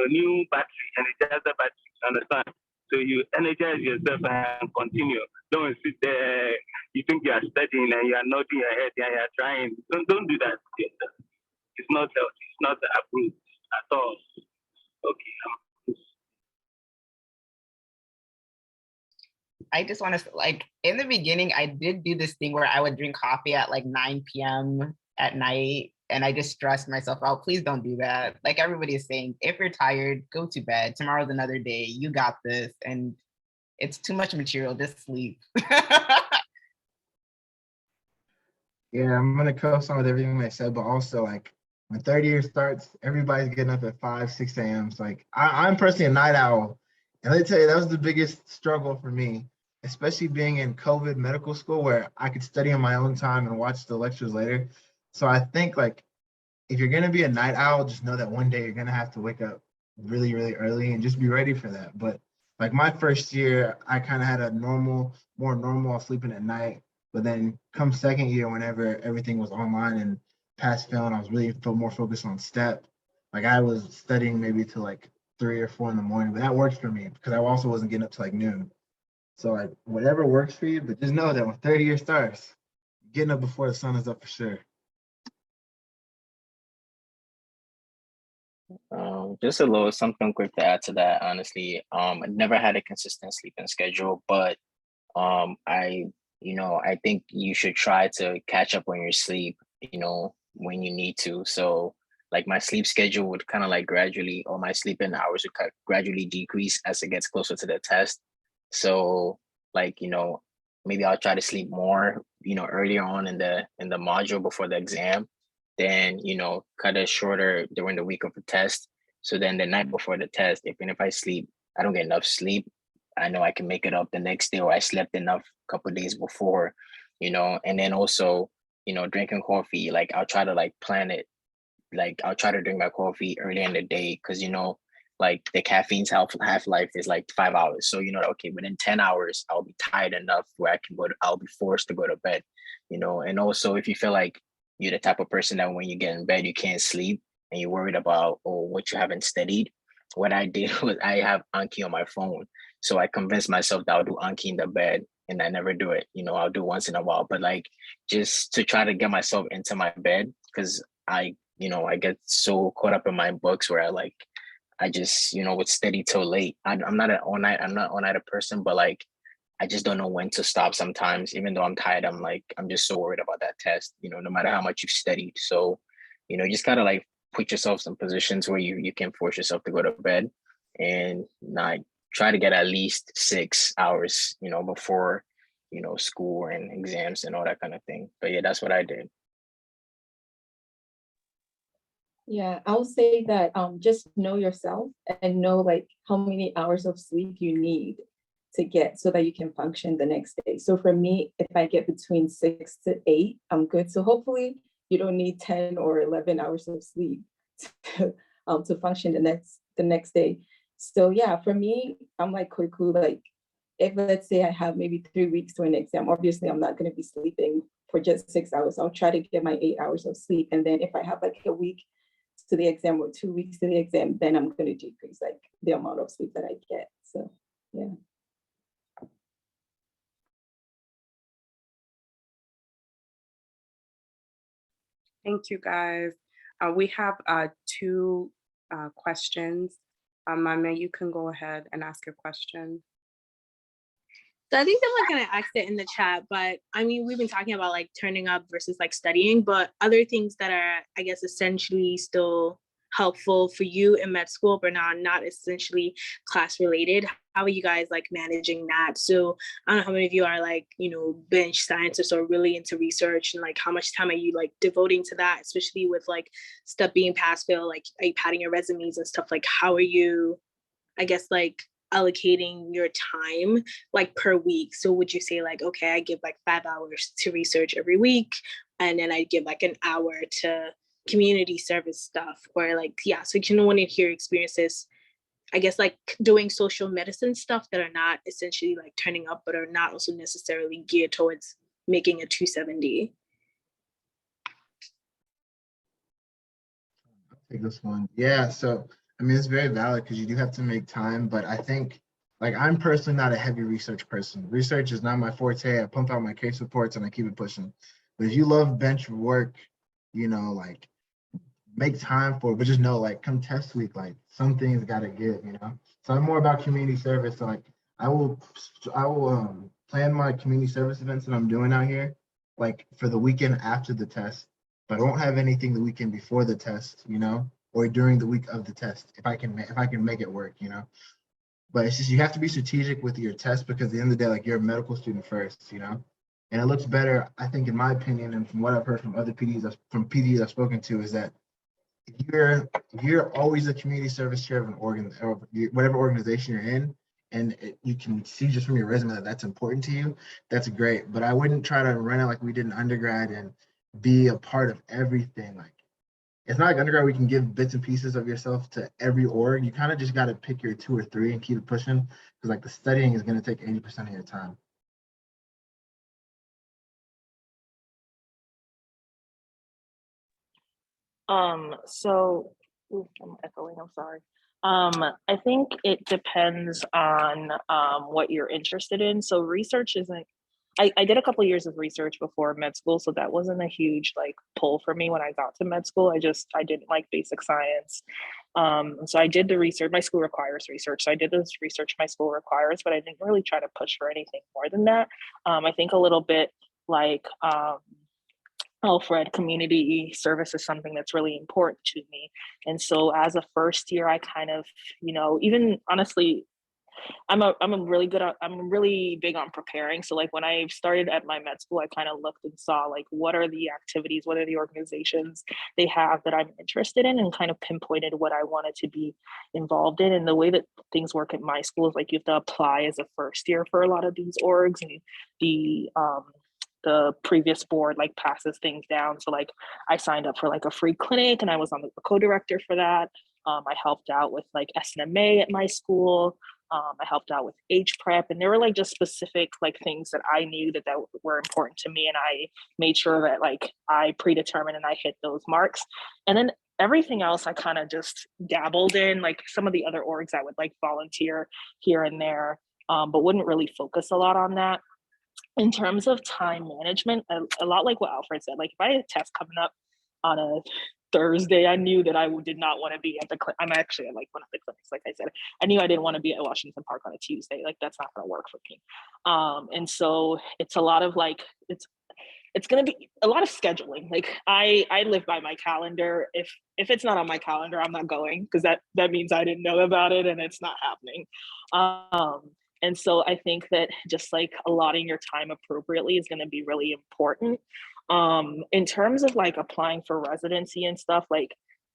New battery, energize the battery, understand? So you energize yourself and continue. Don't sit there, you think you are studying and you are nodding your head and you are trying. Don't do that. It's not healthy, it's not approved at all. Okay. I just want to, in the beginning, I did do this thing where I would drink coffee at like 9 p.m. at night, and I just stressed myself out. Please don't do that. Like everybody is saying, if you're tired, go to bed. Tomorrow's another day. You got this. And it's too much material. Just sleep. Yeah, I'm gonna co-sign with everything they said, but also when third year starts, everybody's getting up at 5, 6 a.m. It's I'm personally a night owl. And let me tell you, that was the biggest struggle for me, especially being in COVID medical school where I could study on my own time and watch the lectures later. So I think if you're gonna be a night owl, just know that one day you're gonna have to wake up really, really early and just be ready for that. But Like my first year, I kind of had a more normal, I was sleeping at night. But then come second year, whenever everything was online and pass fail, and I was really more focused on STEP, like I was studying maybe till like 3 or 4 in the morning, but that worked for me because I also wasn't getting up to like noon. So like whatever works for you, but just know that when third year starts, getting up before the sun is up for sure. Just a little something quick to add to that. Honestly, I never had a consistent sleeping schedule, but I, I think you should try to catch up on your sleep, when you need to. So like my sleep schedule would kind of like gradually, or my sleeping hours would gradually decrease as it gets closer to the test. So like, maybe I'll try to sleep more, earlier on in the module before the exam, then, cut it shorter during the week of the test. So then the night before the test, even if I sleep, I don't get enough sleep, I know I can make it up the next day, or I slept enough a couple of days before, and then also, drinking coffee, like I'll try to like plan it. Like I'll try to drink my coffee early in the day because like the caffeine's half life is like 5 hours. So okay, within 10 hours, I'll be tired enough where I'll be forced to go to bed, and also if you feel like you're the type of person that when you get in bed, you can't sleep and you're worried about what you haven't studied. What I did was I have Anki on my phone. So I convinced myself that I'll do Anki in the bed and I never do it. I'll do once in a while, but like just to try to get myself into my bed because I get so caught up in my books where I just, would study till late. I'm not an all-nighter person, but like I just don't know when to stop sometimes. Even though I'm tired, I'm just so worried about that test, no matter how much you've studied. So, you just gotta like put yourself in positions where you can force yourself to go to bed and not try to get at least 6 hours, before, school and exams and all that kind of thing. But yeah, that's what I did. Yeah, I'll say that just know yourself and know like how many hours of sleep you need to get so that you can function the next day. So for me, if I get between 6 to 8, I'm good. So hopefully you don't need 10 or 11 hours of sleep to function the next day. So yeah, for me, I'm like Koiku, like if let's say I have maybe 3 weeks to an exam, obviously I'm not going to be sleeping for just 6 hours. I'll try to get my 8 hours of sleep. And then if I have like a week to the exam or 2 weeks to the exam, then I'm going to decrease like the amount of sleep that I get. So yeah. Thank you, guys. We have 2 questions. Mama, you can go ahead and ask your question. So I think someone kind of asked it in the chat, but I mean, we've been talking about like turning up versus like studying, but other things that are, I guess, essentially still helpful for you in med school, but not essentially class related. How are you guys like managing that? So I don't know how many of you are like, bench scientists or really into research, and like how much time are you like devoting to that, especially with like stuff being pass fail, like are you padding your resumes and stuff? Like how are you, I guess, like allocating your time like per week? So would you say like, okay, I give like 5 hours to research every week, and then I give like an hour to community service stuff, or like, yeah, so you want to hear experiences, I guess, like doing social medicine stuff that are not essentially like turning up, but are not also necessarily geared towards making a 270. I'll take this one. Yeah, so I mean, it's very valid because you do have to make time, but I think like I'm personally not a heavy research person. Research is not my forte. I pump out my case reports and I keep it pushing. But if you love bench work, like make time for it, but just know like come test week, like some things gotta give, So I'm more about community service. So like I will plan my community service events that I'm doing out here, like for the weekend after the test, but I won't have anything the weekend before the test, or during the week of the test if I can make it work, But it's just you have to be strategic with your test because at the end of the day, like you're a medical student first, And it looks better, I think, in my opinion, and from what I've heard from other PDs I've spoken to, is that you're always a community service chair of an or whatever organization you're in, and you can see just from your resume that that's important to you. That's great, but I wouldn't try to run it like we did in undergrad and be a part of everything. Like it's not like undergrad where you can give bits and pieces of yourself to every org. You kind of just got to pick your 2 or 3 and keep it pushing, because like the studying is going to take 80% of your time. So ooh, I'm echoing, I'm sorry. I think it depends on what you're interested in. So research isn't, I did a couple of years of research before med school, so that wasn't a huge like pull for me when I got to med school. I didn't like basic science. So I did the research, my school requires research. So I did this research my school requires, but I didn't really try to push for anything more than that. I think a little bit like Alfred, community service is something that's really important to me. And so as a first year, I kind of, even honestly, I'm really big on preparing. So like when I started at my med school, I kind of looked and saw like what are the activities, what are the organizations they have that I'm interested in, and kind of pinpointed what I wanted to be involved in. And the way that things work at my school is like you have to apply as a first year for a lot of these orgs, and the previous board like passes things down. So like I signed up for like a free clinic and I was on the co-director for that. I helped out with like SNMA at my school. I helped out with HPrep, and there were like just specific like things that I knew that were important to me, and I made sure that like I predetermined and I hit those marks. And then everything else I kind of just dabbled in. Like some of the other orgs I would like volunteer here and there, but wouldn't really focus a lot on that. In terms of time management, a lot like what Alfred said, like if I had a test coming up on a Thursday, I knew that I did not want to be at the clinic. I'm actually at like one of the clinics, like I said. I knew I didn't want to be at Washington Park on a Tuesday. Like that's not going to work for me. And so it's a lot of like, it's going to be a lot of scheduling. Like I live by my calendar. If it's not on my calendar, I'm not going, because that means I didn't know about it and it's not happening. And so I think that just like allotting your time appropriately is going to be really important. In terms of like applying for residency and stuff, like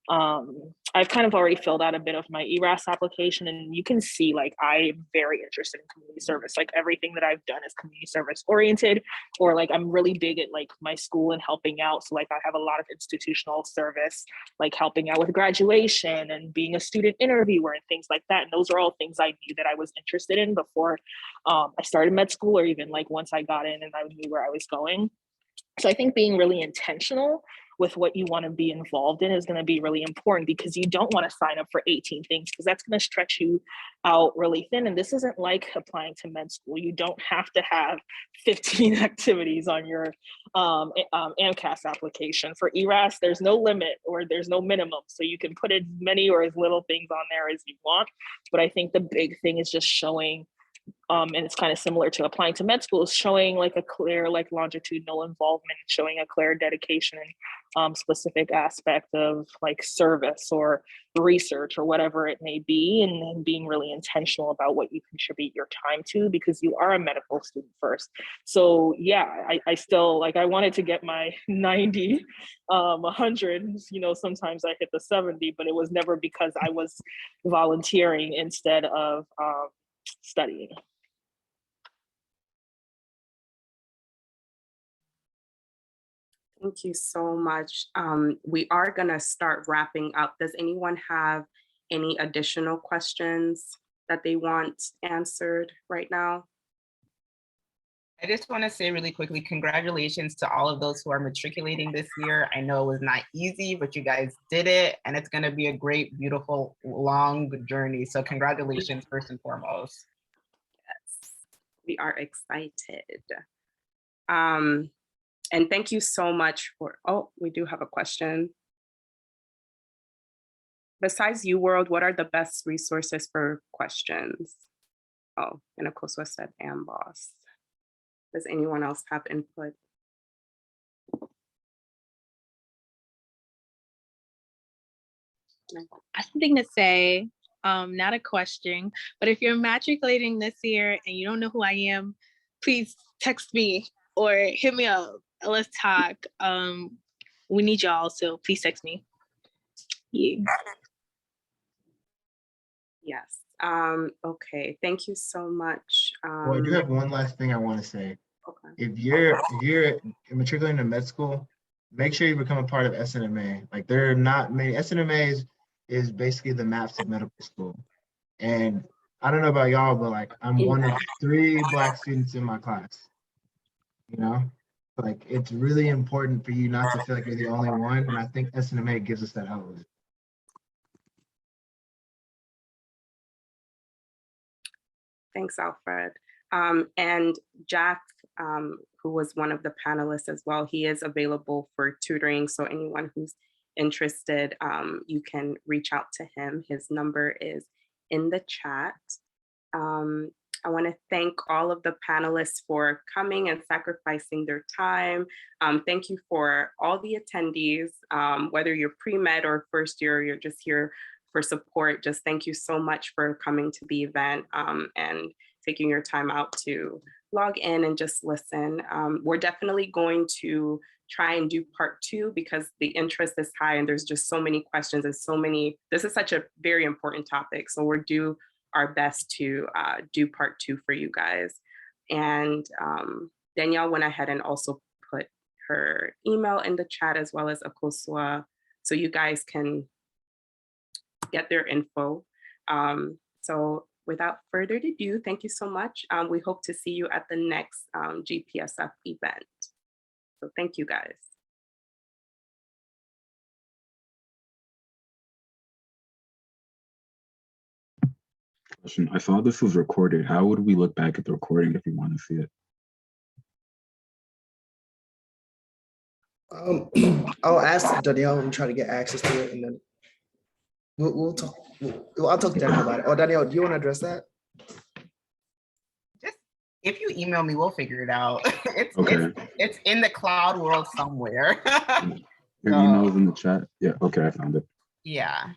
I've kind of already filled out a bit of my ERAS application, and you can see like I'm very interested in community service. Like everything that I've done is community service oriented, or like I'm really big at like my school and helping out. So like I have a lot of institutional service, like helping out with graduation and being a student interviewer and things like that. And those are all things I knew that I was interested in before I started med school, or even like once I got in and I knew where I was going. So I think being really intentional with what you want to be involved in is going to be really important, because you don't want to sign up for 18 things, because that's going to stretch you out really thin. And this isn't like applying to med school. You don't have to have 15 activities on your AMCAS application. For ERAS, there's no limit or there's no minimum. So you can put as many or as little things on there as you want. But I think the big thing is just showing, and it's kind of similar to applying to med school, is showing like a clear like longitudinal involvement, showing a clear dedication and specific aspect of like service or research or whatever it may be, and then being really intentional about what you contribute your time to, because you are a medical student first. So yeah, I still like, I wanted to get my 90, 100, sometimes I hit the 70, but it was never because I was volunteering instead of studying. Thank you so much. We are going to start wrapping up. Does anyone have any additional questions that they want answered right now? I just want to say really quickly, congratulations to all of those who are matriculating this year. I know it was not easy, but you guys did it, and it's going to be a great, beautiful, long journey. So congratulations, first and foremost. Yes, we are excited. And thank you so much for, oh, we do have a question. Besides UWorld, what are the best resources for questions? Oh, and of course, what said AMBOSS. Does anyone else have input? I have something to say, not a question, but if you're matriculating this year and you don't know who I am, please text me or hit me up. Let's talk. We need y'all, so please text me. Yeah. Yes. Okay. Thank you so much. Well, I do have one last thing I want to say. Okay. If you're matriculating to med school, make sure you become a part of SNMA. Like there are not many, SNMA is basically the MAPS of medical school. And I don't know about y'all, but like I'm one of 3 Black students in my class, you know? Like it's really important for you not to feel like you're the only one. And I think SNMA gives us that outlet. Thanks, Alfred. And Jack, who was one of the panelists as well, he is available for tutoring. So anyone who's interested, you can reach out to him. His number is in the chat. I want to thank all of the panelists for coming and sacrificing their time. Thank you for all the attendees, whether you're pre-med or first year, you're just here for support. Just thank you so much for coming to the event and taking your time out to log in and just listen. We're definitely going to try and do part 2 because the interest is high and there's just so many questions and so many, this is such a very important topic. So we're do our best to do part 2 for you guys. And Danielle went ahead and also put her email in the chat as well as Akosua, so you guys can get their info. So without further ado, thank you so much. We hope to see you at the next GPSF event. So thank you guys. Question. I saw this was recorded. How would we look back at the recording if we want to see it? I'll ask Danielle and try to get access to it, and then we'll talk. I'll talk to Danielle about it. Oh, Danielle, do you want to address that? Just if you email me, we'll figure it out. Okay. It's in the cloud world somewhere. Your email's in the chat. Yeah. Okay, I found it. Yeah.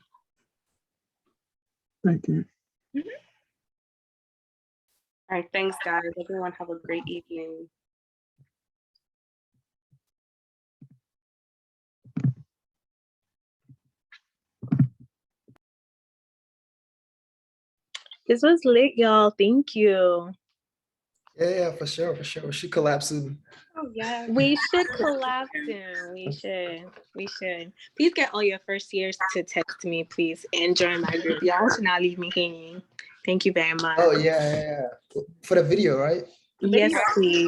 Thank you. All right, thanks guys. Everyone have a great evening. This was lit, y'all. Thank you. Yeah, for sure. We should collapse soon. Oh yeah. We should collab soon. We should. Please get all your first years to text me, please, and join my group. Y'all should not leave me hanging. Thank you very much. Oh yeah. For the video, right? Yes, please.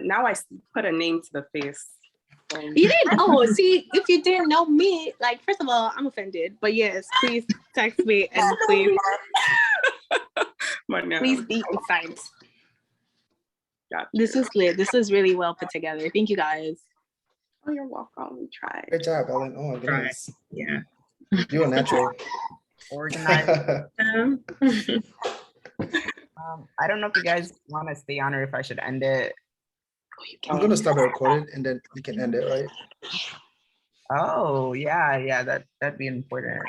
Now I put a name to the face. You didn't? Oh, see, if you didn't know me, like, first of all, I'm offended. But yes, please text me and please, please be inside. This is lit. This is really well put together. Thank you guys. Oh, you're welcome. We tried. Great job, Ellen. Oh my goodness. Yeah. You're a natural. Organized. I don't know if you guys want to stay on or if I should end it. I'm gonna start the recording and then we can end it, right? Oh, yeah, that'd be important.